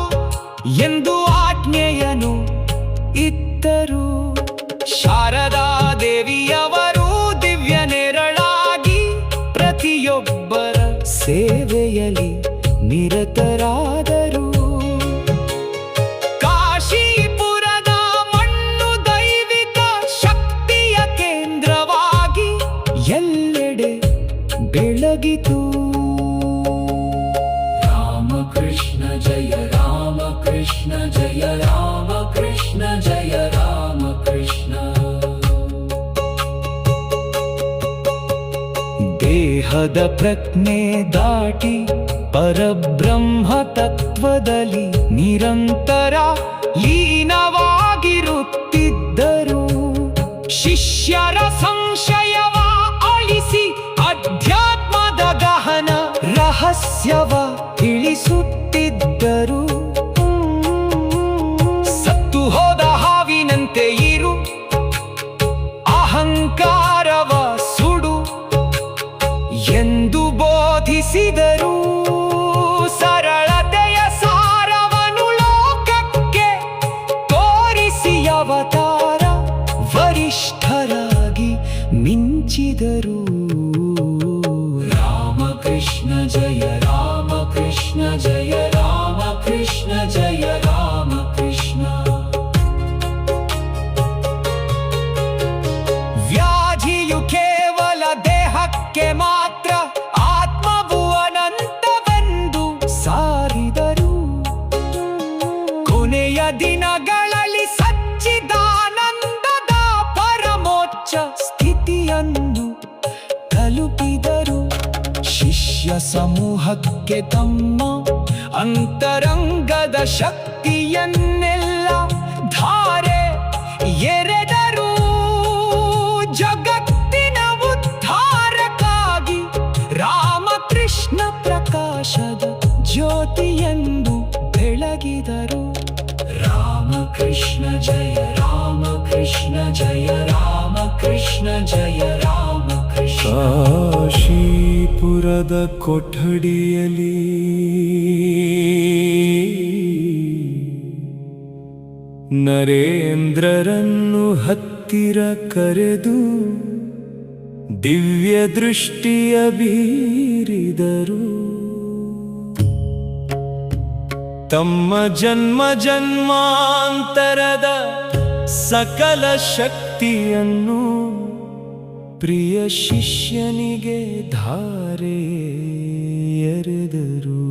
ಎಂದು ಆಜ್ಞೆಯನ್ನು ಇತ್ತರು. ಶಾರದಾ ದೇವಿಯವರು ದಿವ್ಯ ನೆರಳಾಗಿ ಪ್ರತಿಯೊಬ್ಬರ ಸೇವೆಯಲ್ಲಿ ನಿರತರಾದರು. ಕಾಶೀಪುರದ ಮಣ್ಣು ದೈವಿಕ ಶಕ್ತಿಯ ಕೇಂದ್ರವಾಗಿ ಎಲ್ಲೆಡೆ ಬೆಳಗಿತು. ರಾಮಕೃಷ್ಣ ಜಯ ರಾಮಕೃಷ್ಣ ಜಯ ರಾಮಕೃಷ್ಣ ಜಯ ರಾಮಕೃಷ್ಣ. ದೇಹದ ಪ್ರಜ್ಞೆ ದಾಟಿ ಪರಬ್ರಹ್ಮ ತತ್ವದಲ್ಲಿ ನಿರಂತರ ಲೀನವಾಗಿರುತ್ತಿದ್ದರು. ಶಿಷ್ಯರ ಸಂಶಯವ ಅಳಿಸಿ ಅಧ್ಯಾತ್ಮದ ಗಹನ ರಹಸ್ಯವ ತಿಳಿಸುತ್ತಿದ್ದರು. ಸತ್ತು ಹೋದ ಹಾವಿನಂತೆ ಇರು, ಅಹಂಕಾರವ ಸುಡು ಎಂದು ಬೋಧಿಸಿದರು. ಸರಳತೆಯ ಸಾರವನು ಲೋಕಕ್ಕೆ ತೋರಿಸಿ ಅವತಾರ ವರಿಷ್ಠರಾಗಿ ಮಿಂಚಿದರು. ರಾಮಕೃಷ್ಣ ಜಯ ರಾಮಕೃಷ್ಣ ಜಯ ರಾಮಕೃಷ್ಣ ಜಯ ರಾಮಕೃಷ್ಣ. ವ್ಯಾಧಿಯು ಕೇವಲ ದೇಹಕ್ಕೆ ಮಾತ್ರ, ಆತ್ಮವು ಅನಂತವೆಂದು ಸಾರಿದರು. ಕೊನೆಯ ದಿನಗಳಲ್ಲಿ ಸಚ್ಚಿದಾನಂದದ ಪರಮೋಚ್ಚ ಸ್ಥಿತಿಯನ್ನು ತಲುಪಿದರು. ಶಿಷ್ಯ ಸಮೂಹಕ್ಕೆ ತಮ್ಮ ಅಂತರಂಗದ ಶಕ್ತಿಯನ್ನೆಲ್ಲ ಧಾರೆ ಎರೆದರು. ಜಗತ್ತಿನ ಉದ್ಧಾರಕ್ಕಾಗಿ ರಾಮಕೃಷ್ಣ ಪ್ರಕಾಶದ ಜ್ಯೋತಿಯೆಂದು ಬೆಳಗಿದರು. ರಾಮಕೃಷ್ಣ ಜಯ ರಾಮಕೃಷ್ಣ ಜಯ ರಾಮಕೃಷ್ಣ ಜಯ ರಾಮಕೃಷ್ಣ. ಕಾಶೀಪುರದ ಕೊಠಡಿಯಲ್ಲಿ ನರೇಂದ್ರರನ್ನು ಹತ್ತಿರ ಕರೆದು ದಿವ್ಯ ದೃಷ್ಟಿಯ ಬೀರಿದರು. ತಮ್ಮ ಜನ್ಮ ಜನ್ಮಾಂತರದ ಸಕಲ ಶಕ್ತಿಯನ್ನು ಪ್ರಿಯ ಶಿಷ್ಯನಿಗೆ ಧಾರೆ ಎರೆದರು.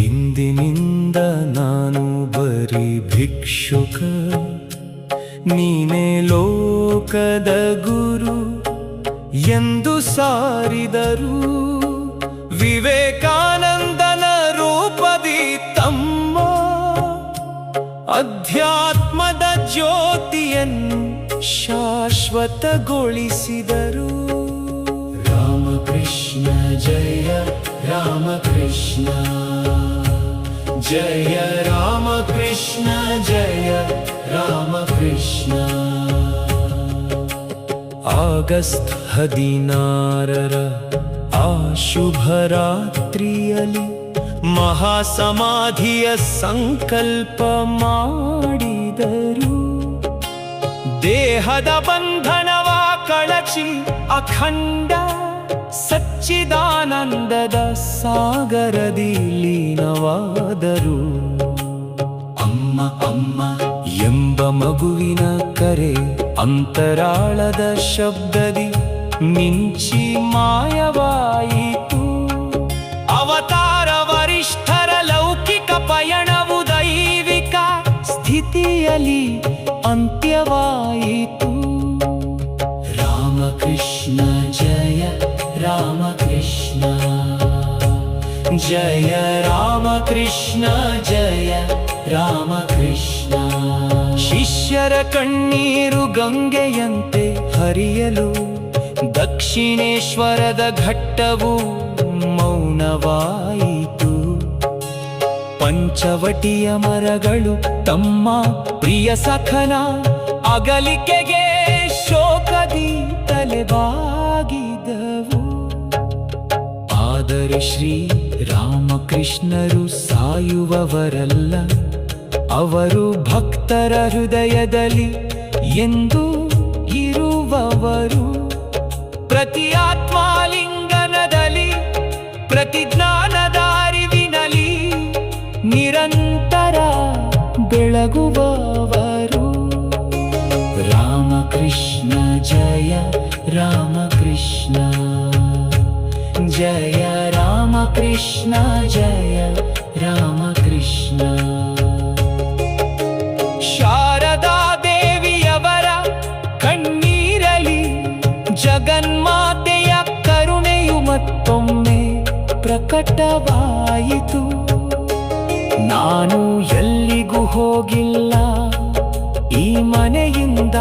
ಇಂದಿನಿಂದ ನಾನು ಬರೀ ಭಿಕ್ಷುಕ, ನೀನೇ ಲೋಕದ ಗುರು ಎಂದು ಸಾರಿದರು. ವಿವೇಕಾನಂದನ ರೂಪದಿ ತಮ್ಮ ಅಧ್ಯಾತ್ಮದ ಜ್ಯೋತಿಯನ್ನು ಶಾಶ್ವತಗೊಳಿಸಿದರು. ರಾಮಕೃಷ್ಣ ಜಯ ರಾಮಕೃಷ್ಣ ಜಯ ರಾಮಕೃಷ್ಣ ಜಯ ರಾಮಕೃಷ್ಣ. ಆಗಸ್ಟ್ 16ರ ಆ ಶುಭರಾತ್ರಿಯಲ್ಲಿ ಮಹಾಸಮಾಧಿಯ ಸಂಕಲ್ಪ ಮಾಡಿದರು. ದೇಹದ ಬಂಧನವ ಕಳಚಿ ಅಖಂಡ ಸಚ್ಚಿದಾನಂದದ ಸಾಗರದಿ ಲೀನವಾದರು. ಅಮ್ಮ ಅಮ್ಮ ಎಂಬ ಮಗುವಿನ ಕರೆ ಅಂತರಾಳದ ಶಬ್ದದಿ ಮಿಂಚಿ ಮಾಯವಾಯಿತು. ಅವತಾರ ವರಿಷ್ಠರ ಲೌಕಿಕ ಪಯಣವು ದೈವಿಕ ಸ್ಥಿತಿಯಲ್ಲಿ ಅಂತ್ಯವಾಯಿತು. ರಾಮಕೃಷ್ಣ ಜಯ ರಾಮಕೃಷ್ಣ ಜಯ ರಾಮಕೃಷ್ಣ ಜಯ ರಾಮಕೃಷ್ಣ. ಶಿಷ್ಯರ ಕಣ್ಣೀರು ಗಂಗೆಯಂತೆ ಹರಿಯಲು ದಕ್ಷಿಣೇಶ್ವರದ ಘಟ್ಟವು ಮೌನವಾಯಿತು. ಪಂಚವಟಿಯ ಮರಗಳು ತಮ್ಮ ಪ್ರಿಯ ಸಖನ ಅಗಲಿಕೆಗೆ ಶೋಕದಿ ತಲೆಬಾಗಿದವು. ಆದರೆ ಶ್ರೀ ರಾಮಕೃಷ್ಣರು ಸಾಯುವವರಲ್ಲ, ಅವರು ಭಕ್ತರ ಹೃದಯದಲ್ಲಿ ಎಂದು ಇರುವವರು. ಪ್ರತಿ ಆತ್ಮಾಲಿಂಗನದಲ್ಲಿ, ಪ್ರತಿ ಜ್ಞಾನದ ಅರಿವಿನಲ್ಲಿ ನಿರಂತರ ಬೆಳಗುವವರು. ರಾಮಕೃಷ್ಣ ಜಯ ರಾಮಕೃಷ್ಣ ಜಯ ರಾಮಕೃಷ್ಣ ಜಯ ರಾಮಕೃಷ್ಣ. ಶಾರದಾ ದೇವಿಯವರ ಕಣ್ಣೀರಲಿ ಜಗನ್ಮಾತೆಯ ಕರುಣೆಯು ಮತ್ತೊಮ್ಮೆ ಪ್ರಕಟವಾಯಿತು. ನಾನು ಎಲ್ಲಿಗೂ ಹೋಗಿಲ್ಲ, ಈ ಮನೆಯಿಂದ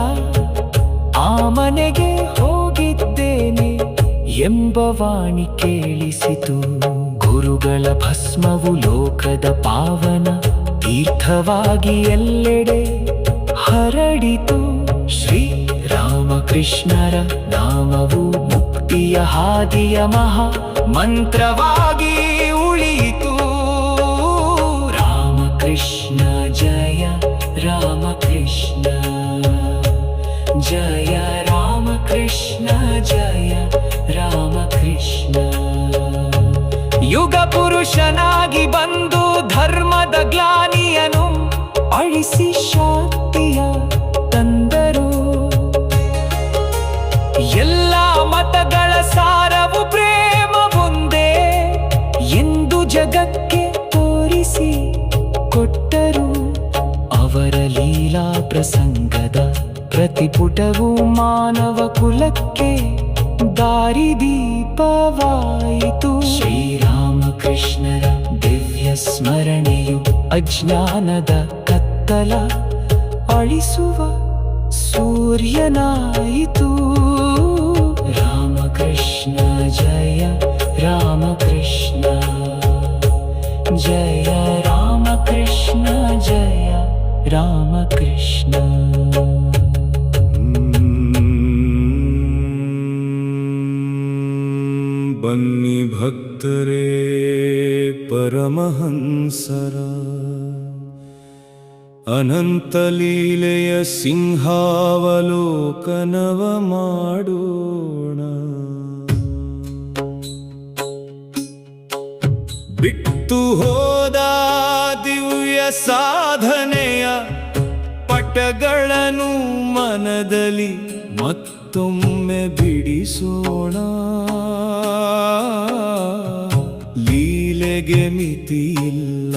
ಆ ಮನೆಗೆ ಹೋಗಿದ್ದೇನೆ ಎಂಬ ವಾಣಿ ಕೇಳಿಸಿತು. ಗುರುಗಳ ಭಸ್ಮವು ಲೋಕದ ಪಾವನ ತೀರ್ಥವಾಗಿ ಎಲ್ಲೆಡೆ ಹರಡಿತು. ಶ್ರೀ ರಾಮಕೃಷ್ಣರ ನಾಮವು ಮುಕ್ತಿಯ ಹಾದಿಯ ಮಹಾ ಮಂತ್ರವಾಗಿ ಉಳಿಯಿತು. ರಾಮಕೃಷ್ಣ ಜಯ ರಾಮಕೃಷ್ಣ ಜಯ ರಾಮಕೃಷ್ಣ ಜಯ ರಾಮಕೃಷ್ಣ. ಯುಗ ಪುರುಷನಾಗಿ ಬಂದು ಧರ್ಮದ ಗ್ಲಾನಿಯನು ಅಳಿಸಿ ಶಾಂತಿಯ ತಂದರು. ಎಲ್ಲ ಮತಗಳ ಸಾರವು ಪ್ರೇಮ ಒಂದೇ ಎಂದು ಜಗಕ್ಕೆ ತೋರಿಸಿ ಕೊಟ್ಟರು. ಅವರ ಲೀಲಾ ಪ್ರಸಂಗದ ಪ್ರತಿಪುಟವು ಮಾನವ ಕುಲಕ್ಕೆ ದಾರಿದೀಪವಾಯಿತು. ಶ್ರೀರಾಮಕೃಷ್ಣರ ದಿವ್ಯ ಸ್ಮರಣೆಯು ಅಜ್ಞಾನದ ಕತ್ತಲ ಅಳಿಸುವ ಸೂರ್ಯನಾಯಿತು. ರಾಮಕೃಷ್ಣ ಜಯ ರಾಮಕೃಷ್ಣ ಜಯ ರಾಮಕೃಷ್ಣ ಜಯ ರಾಮಕೃಷ್ಣ. ಬನ್ನಿ ಭಕ್ತರೇ ಪರಮಹಂಸರ ಅನಂತ ಲೀಲೆಯ ಸಿಂಹಾವಲೋಕನವ ಮಾಡೋಣ. ಬಿಟ್ಟು ಹೋದ ದಿವ್ಯ ಸಾಧನೆಯ ಪಟಗಳನ್ನು ಮನದಲ್ಲಿ ಮತ್ತೊಮ್ಮೆ ಬಿಡಿಸೋಣ. ಲೀಲೆಗೆ ಮಿತಿಯಿಲ್ಲ,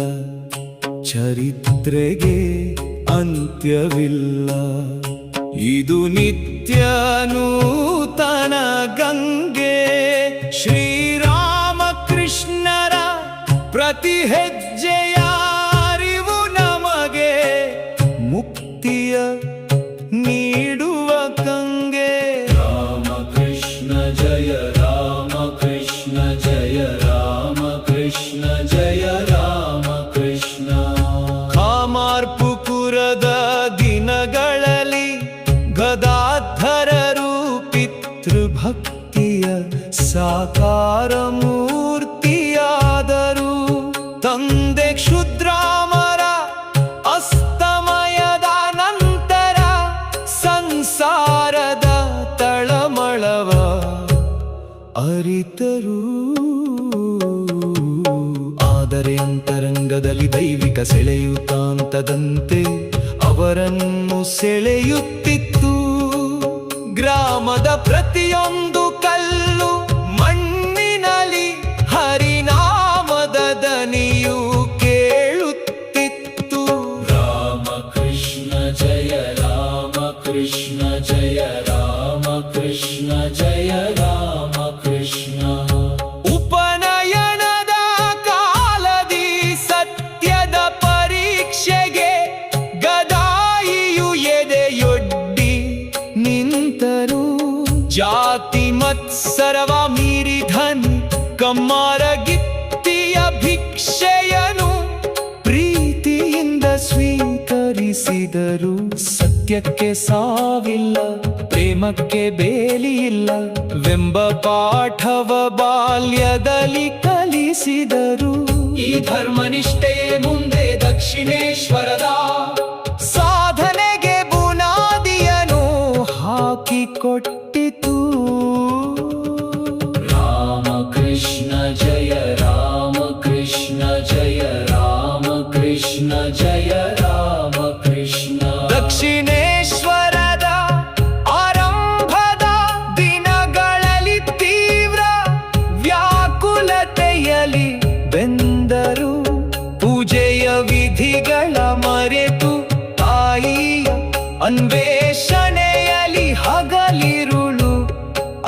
ಚರಿತ್ರೆಗೆ ಅಂತ್ಯವಿಲ್ಲ. ಇದು ನಿತ್ಯ ನೂತನ ಗಂಗೆ, ಶ್ರೀರಾಮಕೃಷ್ಣರ ಪ್ರತಿ ಹೆಜ್ಜೆಯ ಅರಿವು ನಮಗೆ ಮುಕ್ತಿಯ ನೀಡುವ ಗಂಗೆ. ರಾಮಕೃಷ್ಣ ಜಯ ರಾಮಕೃಷ್ಣ ಜಯ ರಾಮಕೃಷ್ಣ ಜಯ ರಾಮಕೃಷ್ಣ. ಕಾಮಾರ್ಪುಕುರದ ದಿನಗಳಲ್ಲಿ ಗದಾಧರರು ಪಿತೃಭಕ್ತಿಯ ಸಾಕಾರ ಮೂರ್ತಿಯಾದರು. ತಂದೆ ಕ್ಷುದ್ರಾಮರ ಅಸ್ತಮಯದ ನಂತರ ಸಂಸಾರದ ತಳಮಳವ ಅರಿತರು. ಆದರೆ ಅಂತರಂಗದಲ್ಲಿ ದೈವಿಕ ಸೆಳೆಯುತ್ತಾಂತದಂತೆ ಅವರನ್ನು ಸೆಳೆಯುತ್ತಿತ್ತು. ಗ್ರಾಮದ ಪ್ರತಿಯೊಂದು ಕಲ್ಲು ಮಣ್ಣಿನಲ್ಲಿ ಹರಿನಾಮದ ದನಿಯು ಕೇಳುತ್ತಿತ್ತು. ರಾಮಕೃಷ್ಣ ಜಯ ರಾಮಕೃಷ್ಣ ಜಯ ರಾಮಕೃಷ್ಣ ಜಯ ರಾಮಕೃಷ್ಣ. ಉಪನಯನದ ಕಾಲದಿ ಸತ್ಯದ ಪರೀಕ್ಷೆಗೆ ಗದಾಯಿಯು ಎದೆಯೊಡ್ಡಿ ನಿಂತರು. ಜಾತಿ ಮತ್ಸರವ ಮೀರಿ ಧನಿ ಕಮ್ಮಾರ ಗಿತ್ತಿಯ ಭಿಕ್ಷೆಯನು ಪ್ರೀತಿಯಿಂದ ಸ್ವೀಕರಿಸಿದರು. ಸತ್ಯಕ್ಕೆ ಸಾವಿಲ್ಲ, ಪ್ರೇಮಕ್ಕೆ ಬೇಲಿಯಿಲ್ಲ ವೆಂಬ ಪಾಠವ ಬಾಲ್ಯದಲ್ಲಿ ಕಲಿಸಿದರು. ಈ ಧರ್ಮನಿಷ್ಠೆಯೇ ಮುಂದೆ ದಕ್ಷಿಣೇಶ್ವರದ ಸಾಧನೆಗೆ ಬುನಾದಿಯನು ಹಾಕಿಕೊಟ್ಟಿತು. ರಾಮಕೃಷ್ಣ ಜಯ ರಾಮಕೃಷ್ಣ ಜಯ ರಾಮಕೃಷ್ಣ ಜಯ ರಾಮಕೃಷ್ಣ. ದಕ್ಷಿಣೇಶ್ವರದ ಆರಂಭದ ದಿನಗಳಲ್ಲಿ ತೀವ್ರ ವ್ಯಾಕುಲತೆಯಲ್ಲಿ ಬೆಂದರು. ಪೂಜೆಯ ವಿಧಿಗಳ ಮರೆತು ತಾಯಿಯ ಅನ್ವೇಷಣೆಯಲ್ಲಿ ಹಗಲಿರುಳು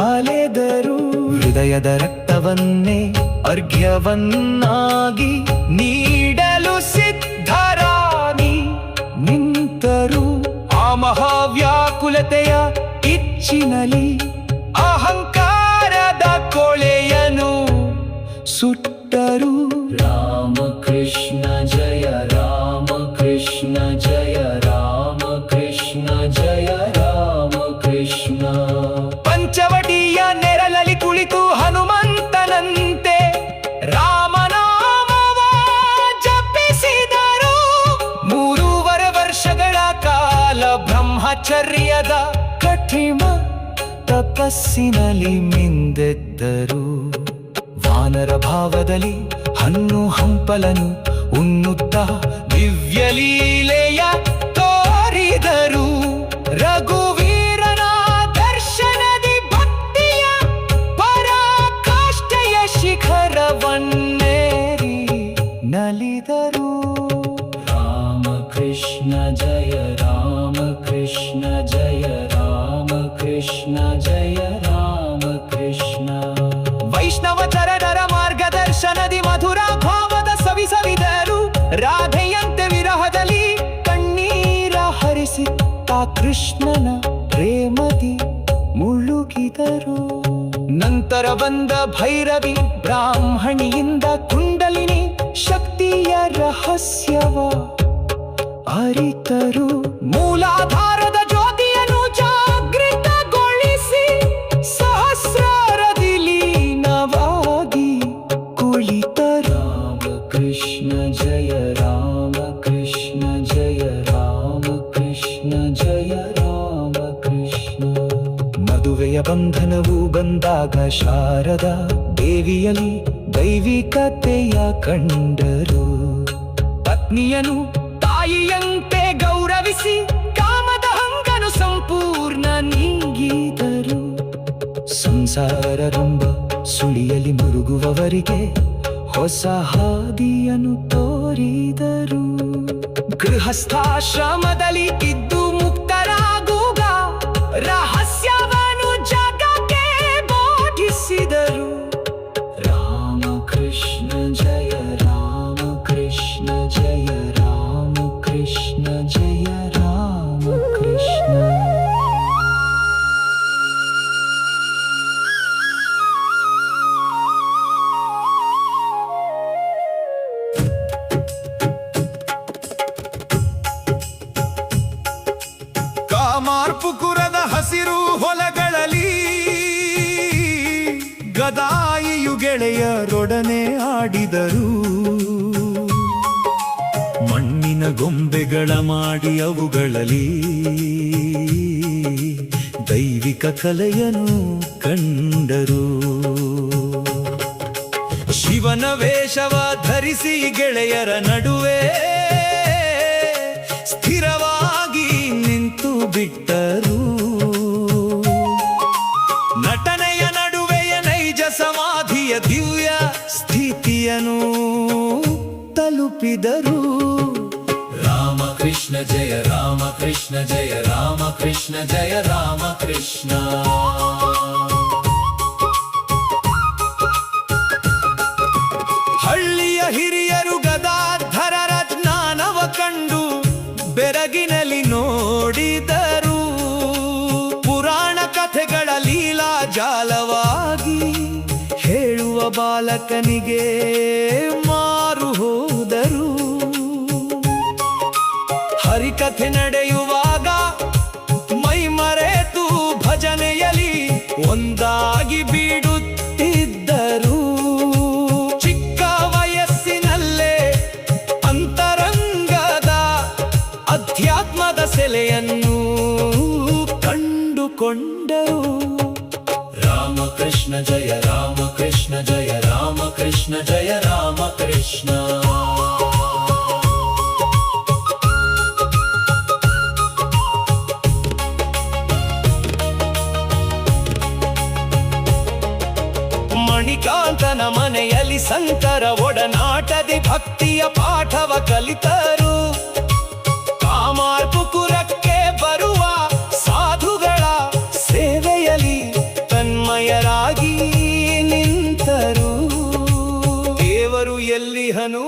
ಅಲೆದರು. ಹೃದಯದ ರಕ್ತವನ್ನೇ ಅರ್ಘ್ಯವನ್ನಾಗಿ ನೀಡಲು ಸಿದ್ಧರಾಗಿ ನಿಂತರು. ಆ ಮಹಾವ್ಯಾಕುಲತೆಯ ಇಚ್ಚಿನಲ್ಲಿ ಅಹಂಕಾರದ ಕೊಳೆಯನು ಸುಟ್ಟರು. ರಾಮಕೃಷ್ಣ ಜಯ ರಾಮಕೃಷ್ಣ ಜಯ ರಾಮಕೃಷ್ಣ ಜಯ ರಾಮಕೃಷ್ಣ. ಪಂಚವಟಿಯ ನೆರಳಲ್ಲಿ ಕುಳಿತು ಹನುಮಂತನಂತೆ ರಾಮನಾಮವ ಜಪಿಸಿದರು. 3.5 ವರ್ಷಗಳ ಕಾಲ ಬ್ರಹ್ಮಚರ್ಯದ ಕಠಿಣ ತಪಸ್ಸಿನಲ್ಲಿ ಮಿಂದೆದ್ದರು. ವಾನರ ಭಾವದಲ್ಲಿ ಹಣ್ಣು ಹಂಪಲನು ಉಣ್ಣುತ್ತಾ ದಿವ್ಯ ಲೀಲೆಯ ತೋರಿದರು. ರಘುವೀರನ ದರ್ಶನದಿ ಭಕ್ತಿಯ ಪರಾಕಾಷ್ಠೆಯ ಶಿಖರವನ್ನೇರಿ ನಲಿದರು. ರಾಮಕೃಷ್ಣ ಜಯ ರಾಮಕೃಷ್ಣ ಜಯ ರಾಮಕೃಷ್ಣ ಜಯ ರಾಮಕೃಷ್ಣ. ವೈಷ್ಣವ ಚರಣರ ಮಾರ್ಗದರ್ಶನದಿ ಮಧುರ ಭಾವದ ಸವಿಸವಿದರು. ರಾಧೆಯಂತೆ ವಿರಹದಲ್ಲಿ ಕಣ್ಣೀರ ಹರಿಸಿತ್ತ ಕೃಷ್ಣನ ಪ್ರೇಮದಿ ಮುಳುಗಿದರು. ನಂತರ ಬಂದ ಭೈರವಿ ಬ್ರಾಹ್ಮಣಿಯಿಂದ ಕುಂಡಲಿನಿ ಶಕ್ತಿಯ ರಹಸ್ಯವ ಅರಿತರು. ಮೂಲಾಧಾರದ ಜ್ಯೋತಿಯನ್ನು ಜಾಗೃತಗೊಳಿಸಿ ಸಹಸ್ರಾರದಿ ಲೀನವಾದರು. ಬಂಧನವು ಬಂದಾಗ ಶಾರದಾ ದೇವಿಯಲ್ಲಿ ದೈವಿಕತೆಯ ಕಂಡರು. ಪತ್ನಿಯನು ತಾಯಿಯಂತೆ ಗೌರವಿಸಿ ಕಾಮದ ಹಂಗನು ಸಂಪೂರ್ಣ ನೀಗಿದರು. ಸಂಸಾರವೆಂಬ ಸುಳಿಯಲ್ಲಿ ಮುರುಗುವವರಿಗೆ ಹೊಸ ಹಾದಿಯನ್ನು ತೋರಿದರು. ಗೃಹಸ್ಥಾಶ್ರಮದಲ್ಲಿ ಇದ್ದು ಮುಕ್ತರಾಗುಗ ರಹಸ್ಯವನ್ನು ಜಗಕ್ಕೆ ಬೋಧಿಸಿದರು. ರಾಮಕೃಷ್ಣ ಜಯ ರಾಮಕೃಷ್ಣ ಜಯ ರಾಮಕೃಷ್ಣ ಜಯ ರಾಮಕೃಷ್ಣ. ಕಾಮಾರ್ಪುಕುರದ ಹಸಿರು ಹೊಲಗಳಲ್ಲಿ ಗದಾಯಿಯು ಗೆಳೆಯರೊಡನೆ ಆಡಿದರು. ಮಣ್ಣಿನ ಗೊಂಬೆಗಳ ಮಾಡಿ ಅವುಗಳಲ್ಲಿ ದೈವಿಕ ಕಲೆಯನ್ನು ಕಂಡರು. ಶಿವನ ವೇಷವ ಧರಿಸಿ ಗೆಳೆಯರ ನಡುವೆ ಸ್ಥಿರವಾಗಿ ನಿಂತು ಬಿಟ್ಟರು. ನಟನೆಯ ನಡುವೆಯ ನೈಜ ಸಮಾಧಿಯ ದಿವ್ಯ ಸ್ಥಿತಿಯನ್ನು ತಲುಪಿದರು. ರಾಮಕೃಷ್ಣ ಜಯ ರಾಮಕೃಷ್ಣ ಜಯ ರಾಮಕೃಷ್ಣ ಜಯ ರಾಮಕೃಷ್ಣ. ಹಳ್ಳಿಯ ಹಿರಿಯರು ಗದಾಧರರ ಜ್ಞಾನವ ಕಂಡು ಬೆರಗಿನಲ್ಲಿ ನೋಡಿದರು. ಪುರಾಣ ಕಥೆಗಳ ಲೀಲಾ ಜಾಲವಾಗಿ ಹೇಳುವ ಬಾಲಕನಿಗೆ ಮಾರು ಹೋದರು. ಹರಿಕಥೆ ನಡೆಯುವಾಗ ಮೈ ಮರೆತು ಭಜನೆಯಲ್ಲಿ ಒಂದಾಗಿ ಬಿಡುತ್ತಿದ್ದರು. ಚಿಕ್ಕ ವಯಸ್ಸಿನಲ್ಲೇ ಅಂತರಂಗದ ಅಧ್ಯಾತ್ಮದ ಸೆಲೆಯನ್ನು ಕಂಡುಕೊಂಡರು. ರಾಮಕೃಷ್ಣ ಜಯ ರಾಮಕೃಷ್ಣ ಜಯ ರಾಮಕೃಷ್ಣ ಜಯ ರಾಮಕೃಷ್ಣ. ಮಣಿಕಾಂತನ ಮನೆಯಲ್ಲಿ ಸಂತರ ಒಡನಾಟದಿ ಭಕ್ತಿಯ ಪಾಠವ ಕಲಿತರು. ಕಾಮಾರ್ಪುಕುರಕ್ಕೆ ಬರುವ ಸಾಧುಗಳ ಸೇವೆಯಲ್ಲಿ ತನ್ಮಯರಾಗಿ ನಿಂತರು. ದೇವರು ಎಲ್ಲಿಹನು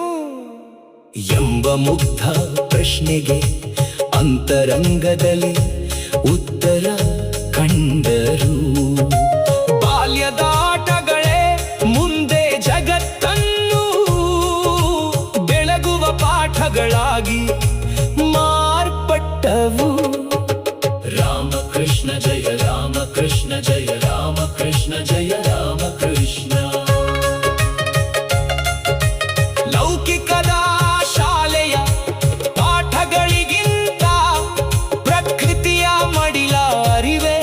ಎಂಬ ಮುಗ್ಧ ಪ್ರಶ್ನೆಗೆ ಅಂತರಂಗದಲ್ಲಿ ಉತ್ತರ ಕಂಡರು. ಬಾಲ್ಯದ ಆಟಗಳೇ ಮುಂದೆ ಜಗತ್ತನ್ನು ಬೆಳಗುವ ಪಾಠಗಳಾಗಿ ಮಾರ್ಪಟ್ಟವು. ರಾಮಕೃಷ್ಣ ಜಯ ರಾಮಕೃಷ್ಣ ಜಯ ರಾಮಕೃಷ್ಣ ಜಯ ರಾಮಕೃಷ್ಣ. ಲೌಕಿಕದ ಶಾಲೆಯ ಪಾಠಗಳಿಗಿಂತ ಪ್ರಕೃತಿಯ ಮಡಿಲ ಅರಿವೆ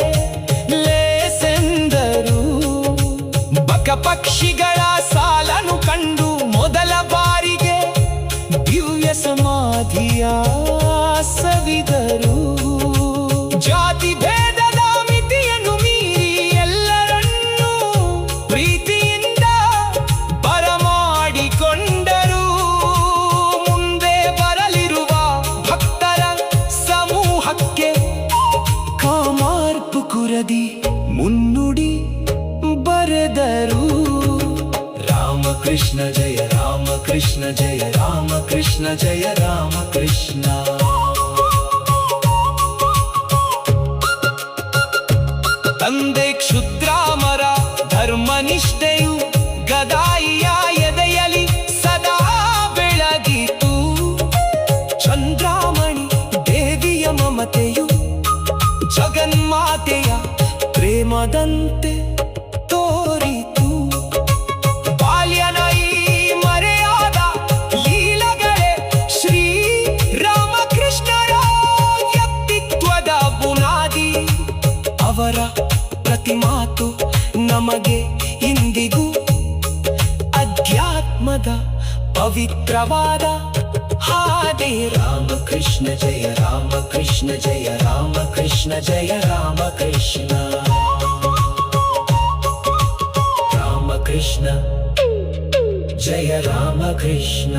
ಲೇಸೆಂದರು. ಬಕಪಕ್ಷಿಗಳ ಸಾಲನು ಕಂಡು ಮೊದಲ ಬಾರಿಗೆ ದಿವ್ಯ ಸಮಾಧಿಯ ಸವಿದರು. ಜಾತಿ ಭೇದದ ಮಿತಿಯನ್ನು ಮೀರಿ ಎಲ್ಲರನ್ನೂ ಪ್ರೀತಿಯಿಂದ ಬರಮಾಡಿಕೊಂಡರು. ಮುಂದೆ ಬರಲಿರುವ ಭಕ್ತರ ಸಮೂಹಕ್ಕೆ ಕಾಮಾರ್ಪುಕುರದಿ ಮುನ್ನುಡಿ ಬರೆದರು. ರಾಮಕೃಷ್ಣ ಜಯ ರಾಮಕೃಷ್ಣ ಜಯ ರಾಮಕೃಷ್ಣ ಜಯ ರಾಮಕೃಷ್ಣ. ತಂದೆ ಕ್ಷುದ್ರಾಮರ ಧರ್ಮನಿಷ್ಠೆಯು ಗದಾಯಿಯ ಎದೆಯಲಿ ಸದಾ ಬೆಳಗಿತು. ಚಂದ್ರಾಮಣಿ ದೇವಿಯ ಮಮತೆಯು ಜಗನ್ಮಾತೆಯ ಪ್ರೇಮದಂತೆ ತೋರಿತು. ಬಾಲ್ಯನ ಈ ಮರೆಯಾದ ಲೀಲೆಗಳೇ ಶ್ರೀ ರಾಮಕೃಷ್ಣರ ವ್ಯಕ್ತಿತ್ವದ ಬುನಾದಿ. ಅವರ ಪ್ರತಿಮಾ ನಮಗೆ ಇಂದಿಗೂ ಅಧ್ಯಾತ್ಮದ ಪವಿತ್ರವಾದ ಹಾದಿ. ರಾಮಕೃಷ್ಣ ಜಯ ರಾಮಕೃಷ್ಣ ಜಯ ರಾಮಕೃಷ್ಣ ಜಯ ರಾಮಕೃಷ್ಣ ರಾಮಕೃಷ್ಣ ಜಯ ರಾಮಕೃಷ್ಣ.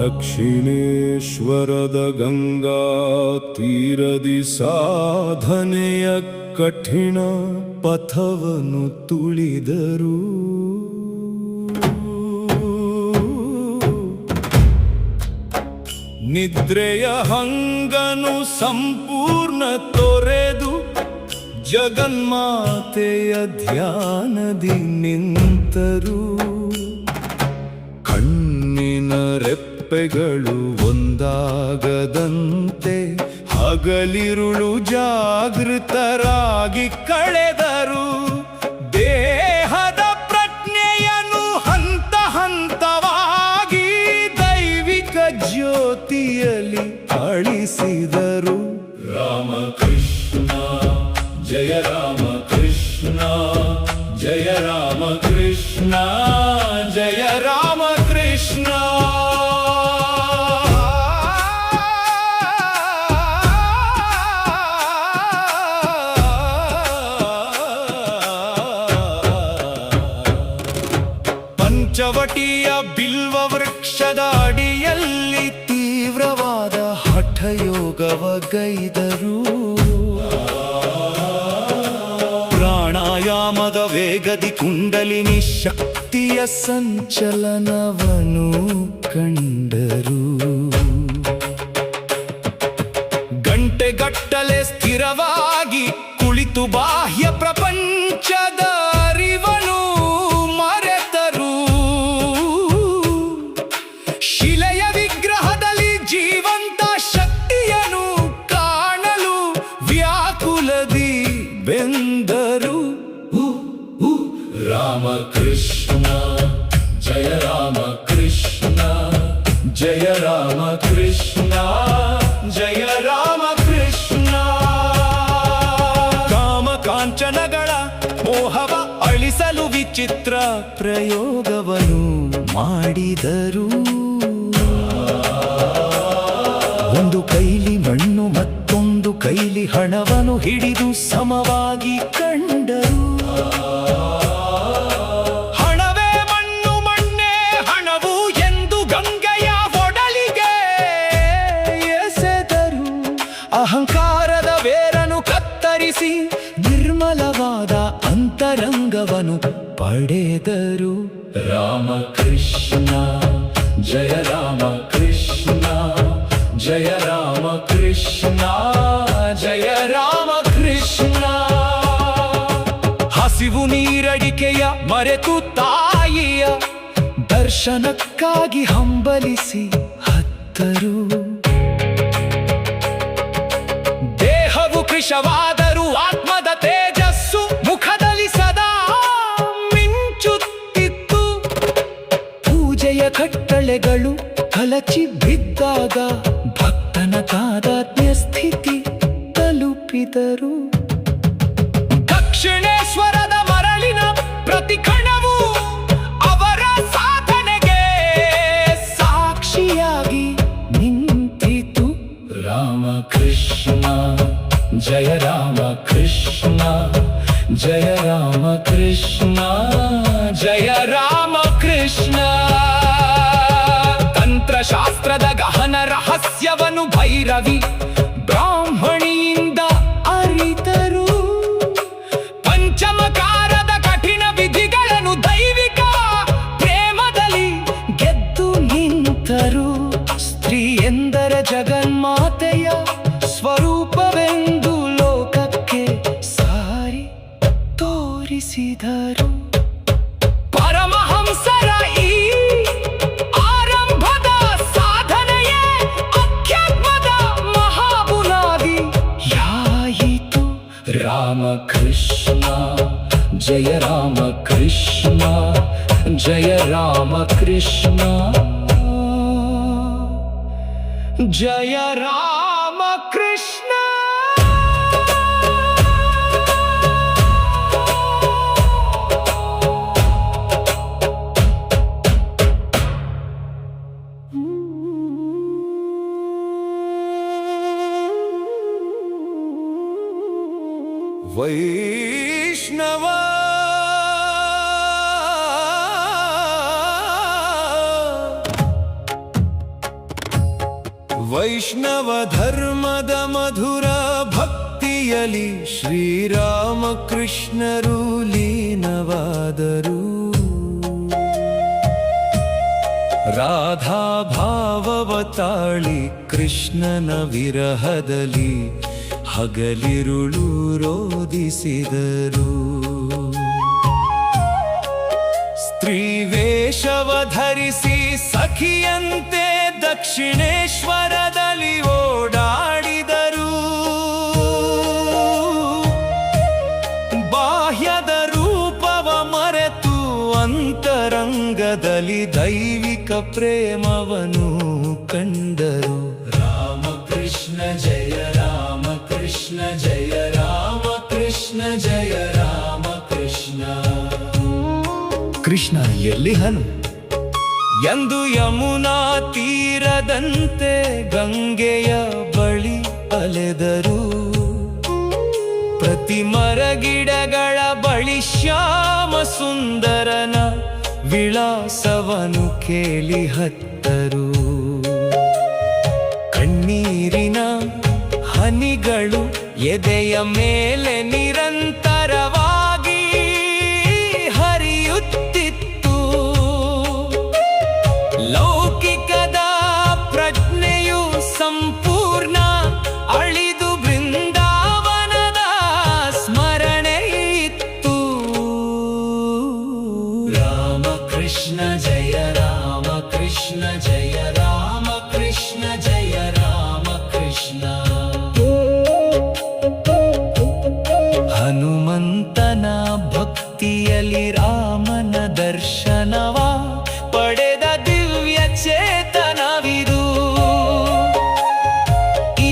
ದಕ್ಷಿಣೇಶ್ವರದ ಗಂಗಾ ತೀರದಿ ಸಾಧನೆಯ ಕಠಿಣ ಪಥವನ್ನು ತುಳಿದರು. ನಿದ್ರೆಯ ಹಂಗನು ಸಂಪೂರ್ಣ ತೊರೆದು ಜಗನ್ಮಾತೆಯ ಧ್ಯಾನದಿ ನಿಂತರು. ಕಣ್ಣಿನ ರೆಪ್ಪೆಗಳು ಒಂದಾಗದಂತೆ ಹಗಲಿರುಳು ಜಾಗೃತರಾಗಿ ಕಳೆದರು. ದೇಹದ ಪ್ರಜ್ಞೆಯನ್ನು ಹಂತ ಹಂತವಾಗಿ ದೈವಿಕ ಜ್ಯೋತಿಯಲ್ಲಿ ಅಳಿಸಿದರು. ರಾಮಕೃಷ್ಣ ಜಯ ರಾಮಕೃಷ್ಣ ಜಯ ರಾಮಕೃಷ್ಣ ಜಯ ರಾಮಕೃಷ್ಣ. ಪಂಚವಟಿಯ ಬಿಲ್ವ ವೃಕ್ಷದ ಅಡಿಯಲ್ಲಿ ತೀವ್ರವಾದ ಹಠಯೋಗವಗೈದರು. ಪ್ರಾಣಾಯಾಮದ ವೇಗದಿ ಕುಂಡಲಿನಿ ಶಕ್ತಿಯ ಸಂಚಲನವನ್ನು ಕಂಡರು. ಗಂಟೆಗಟ್ಟಲೆ ಸ್ಥಿರವಾಗಿ ಕುಳಿತು ಬಾಹ್ಯ ಪ್ರಪಂಚದ ಅರಿವನ್ನು ಮರೆತರು. ಶಿಲೆಯ ವಿಗ್ರಹದಲ್ಲಿ ಜೀವಂತ ಶಕ್ತಿಯನ್ನು ಕಾಣಲು ವ್ಯಾಕುಲದಿ ಬೆಂದರು. ರಾಮಕೃಷ್ಣ ಜಯ ರಾಮಕೃಷ್ಣ ಜಯ ರಾಮಕೃಷ್ಣ ಜಯ ರಾಮಕೃಷ್ಣ. ಕಾಮ ಕಾಂಚನಗಳ ಮೋಹವ ಅಳಿಸಲು ವಿಚಿತ್ರ ಪ್ರಯೋಗವನ್ನು ಮಾಡಿದರು. ಒಂದು ಕೈಲಿ ಮಣ್ಣು ಮತ್ತೊಂದು ಕೈಲಿ ಹಣವನ್ನು ಹಿಡಿದು ಸಮವಾಗಿ ಕಂಡರು. ಹಣವೇ ಮಣ್ಣು ಮಣ್ಣೇ ಹಣವು ಎಂದು ಗಂಗೆಯ ಒಡಲಿಗೆ ಎಸೆದರು. ಅಹಂಕಾರದ ಬೇರನ್ನು ಕತ್ತರಿಸಿ ನಿರ್ಮಲವಾದ ಅಂತರಂಗವನ್ನು ಪಡೆದರು. ರಾಮಕೃಷ್ಣ ಜಯ ರಾಮಕೃಷ್ಣ ಜಯ ರಾಮಕೃಷ್ಣ ಜಯ ರಾಮಕೃಷ್ಣ. ಹಸಿವು ನೀರಡಿಕೆಯ ಮರೆತು ತಾಯಿಯ ದರ್ಶನಕ್ಕಾಗಿ ಹಂಬಲಿಸಿ ಹತ್ತರು. ದೇಹವು ಕೃಶವಾದರೂ ಆತ್ಮದ ತೇಜಸ್ಸು ಮುಖದಲ್ಲಿ ಸದಾ ಮಿಂಚುತ್ತಿತ್ತು. ಪೂಜೆಯ ಕಟ್ಟಳೆಗಳು ಕಲಚಿ ಬಿದ್ದಾಗ ಭಕ್ತನ ತಾದಾತ್ಮ್ಯ ಸ್ಥಿತಿ ತಲುಪಿದರು. ದಕ್ಷಿಣೇಶ್ವರದ ಮರಳಿನ ಪ್ರತಿ ಕಣವು ಅವರ ಸಾಧನೆಗೆ ಸಾಕ್ಷಿಯಾಗಿ ನಿಂತಿತು. ರಾಮಕೃಷ್ಣ ಜಯ ರಾಮಕೃಷ್ಣ ಜಯ ರಾಮಕೃಷ್ಣ ಜಯ ರಾಮಕೃಷ್ಣ. ತಂತ್ರಶಾಸ್ತ್ರದ ಗಹನ ರಹಸ್ಯವನ್ನು ಭೈರವಿ ಬ್ರಾಹ್ಮಣಿಯಿಂದ ಅರಿತರು. ಪಂಚಮಕಾರದ ಕಠಿಣ ವಿಧಿಗಳನ್ನು ದೈವಿಕ ಪ್ರೇಮದಲ್ಲಿ ಗೆದ್ದು ನಿಂತರು. ಸ್ತ್ರೀ ಎಂದರೆ ಜಗನ್ಮಾತೆಯ ಸ್ವರೂಪವೆಂದು ಲೋಕಕ್ಕೆ ಸಾರಿ ತೋರಿಸಿದರು. ಪರಮಹಂಸರ ಈ ಆರಂಭದ ಸಾಧನೆಯೇ ಅಧ್ಯಾತ್ಮದ ಮಹಾಬುನಾದಿ ಯಾಯಿತು. ರಾಮಕೃಷ್ಣ ಜಯ ರಾಮಕೃಷ್ಣ ಜಯ ರಾಮಕೃಷ್ಣ ಜಯ ರಾಮಕೃಷ್ಣ. ವೈಷ್ಣವ ವೈಷ್ಣವ ಧರ್ಮದ ಮಧುರ ಭಕ್ತಿಯಲಿ ಶ್ರೀರಾಮಕೃಷ್ಣರು ಲೀನವಾದರು. ರಾಧಾ ಭಾವವ ತಾಳಿ ಕೃಷ್ಣನ ವಿರಹದಲ್ಲಿ ಹಗಲಿರುಳು ರೋದಿಸಿದರು. ಸ್ತ್ರೀ ವೇಷವ ಧರಿಸಿ ಸಖಿಯಂತೆ ದಕ್ಷಿಣೇಶ್ವರದಲ್ಲಿ ಓಡಾಡಿದರು. ಬಾಹ್ಯದ ರೂಪವ ಮರೆತು ಅಂತರಂಗದಲ್ಲಿ ದೈವಿಕ ಪ್ರೇಮವನ್ನು ಕಂಡರು. ರಾಮಕೃಷ್ಣ ಜಯ ರಾಮಕೃಷ್ಣ ಜಯ ರಾಮಕೃಷ್ಣ ಜಯ ರಾಮಕೃಷ್ಣ. ಕೃಷ್ಣ ಎಲ್ಲಿಹನು ಎಂದು ಯಮುನಾ ತೀರದಂತೆ ಗಂಗೆಯ ಬಳಿ ಅಲೆದರು. ಪ್ರತಿ ಮರಗಿಡಗಳ ಬಳಿ ಶ್ಯಾಮ ಸುಂದರನ ವಿಳಾಸವನು ಕೇಳಿ ಹತ್ತರು. ಕಣ್ಣೀರಿನ ಹನಿಗಳು ಎದೆಯ ಮೇಲೆ ನಿರಂತರವಾಗಿ ಹರಿಯುತ್ತಿತ್ತು. ಲೌಕಿಕದ ಪ್ರಜ್ಞೆಯು ಸಂಪೂರ್ಣ ಅಳಿದು ಬೃಂದಾವನದ ಸ್ಮರಣೆ ಇತ್ತು. ರಾಮಕೃಷ್ಣ ಜಯ ರಾಮಕೃಷ್ಣ ಜಯ ರಾಮಕೃಷ್ಣ ಜಯ ರಾಮಕೃಷ್ಣ. ಹನುಮಂತನ ಭಕ್ತಿಯಲ್ಲಿ ರಾಮನ ದರ್ಶನವ ಪಡೆದ ದಿವ್ಯ ಚೇತನವಿದು.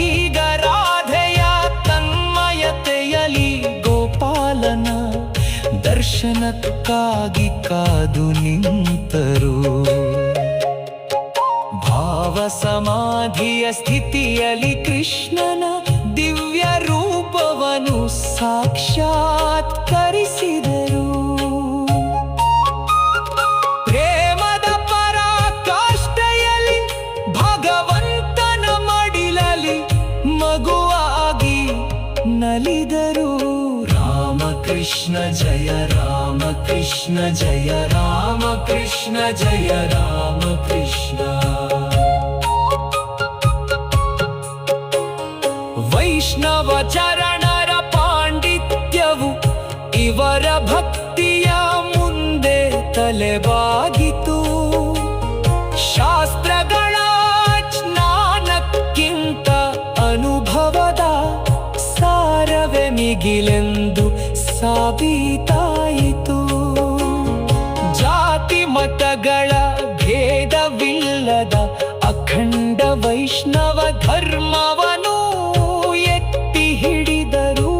ಈಗ ರಾಧೆಯ ತನ್ಮಯತೆಯಲ್ಲಿ ಗೋಪಾಲನ ದರ್ಶನಕ್ಕಾಗಿ ಕಾದು ನಿಂತರು. ಭಾವ ಸಮಾಧಿಯ ಸ್ಥಿತಿಯಲ್ಲಿ ಕೃಷ್ಣನ ದಿವ್ಯ ರೂಪವನ್ನು ಸಾಕ್ಷಾತ್ಕರಿಸಿದರು. ಪ್ರೇಮದ ಪರಾಕಾಷ್ಠೆಯಲ್ಲಿ ಭಗವಂತನ ಮಡಿಲಲ್ಲಿ ಮಗುವಾಗಿ ನಲಿದರು. ರಾಮಕೃಷ್ಣ ಜಯ ರಾಮಕೃಷ್ಣ ಜಯ ರಾಮಕೃಷ್ಣ ಜಯ ರಾಮಕೃಷ್ಣ. ವೈಷ್ಣವ ಚರಣರ ಪಾಂಡಿತ್ಯವು ಇವರ ಭಕ್ತಿಯ ಮುಂದೆ ತಲೆಬಾಗಿತು. ಶಾಸ್ತ್ರಗಳ ಜ್ಞಾನಕ್ಕಿಂತ ಅನುಭವದ ಸಾರವೇ ಮಿಗಿಲೆಂದು ಸಾಬೀತಾಯಿತು. ಜಾತಿ ಮತಗಳ ಭೇದವಿಲ್ಲದ ಅಖಂಡ ವೈಷ್ಣವ ಧರ್ಮವನ್ನು ಎತ್ತಿ ಹಿಡಿದರು.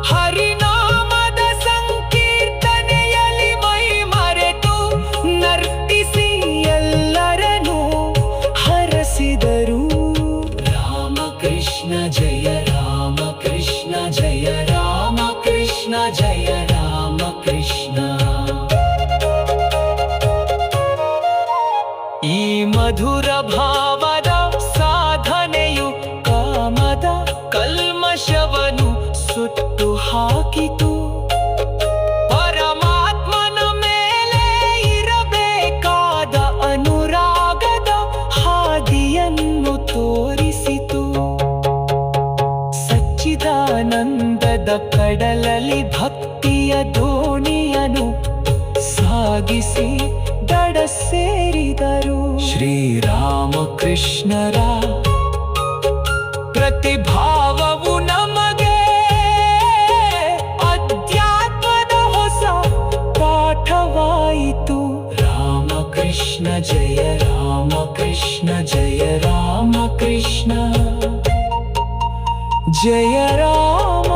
ಹರಿನಾಮದ ಸಂಕೀರ್ತನೆಯಲ್ಲಿ ಮೈ ಮರೆತು ನರ್ತಿಸಿ ಎಲ್ಲರನ್ನೂ ಹರಸಿದರು. ರಾಮಕೃಷ್ಣ ಜಯ ರಾಮಕೃಷ್ಣ ಜಯ ರಾಮಕೃಷ್ಣ ಜಯ ರಾಮಕೃಷ್ಣ. ಈ ಮಧುರ ಭಾವದ ಸಾಧನೆಯು ಕಾಮದ ಕಲ್ಮಶವನ್ನು ಸುಟ್ಟು ಹಾಕಿತು. ಪರಮಾತ್ಮನ ಮೇಲೆ ಇರಬೇಕಾದ ಅನುರಾಗದ ಹಾದಿಯನ್ನು ತೋರಿಸಿತು. ಸಚ್ಚಿದಾನಂದದ ಕಡಲಲ್ಲಿ ಭಕ್ತಿಯ ದೋಣಿಯನ್ನು ಸಾಗಿಸಿ ದಡ ಸೇರಿದರು. ಶ್ರೀರಾಮಕೃಷ್ಣರ ಪ್ರತಿಭಾವವು ನಮಗೆ ಅಧ್ಯಾತ್ಮದ ಹೊಸ ಪಾಠವಾಯಿತು. ರಾಮಕೃಷ್ಣ ಜಯ ರಾಮಕೃಷ್ಣ ಜಯ ರಾಮಕೃಷ್ಣ. ಜಯ ರಾಮ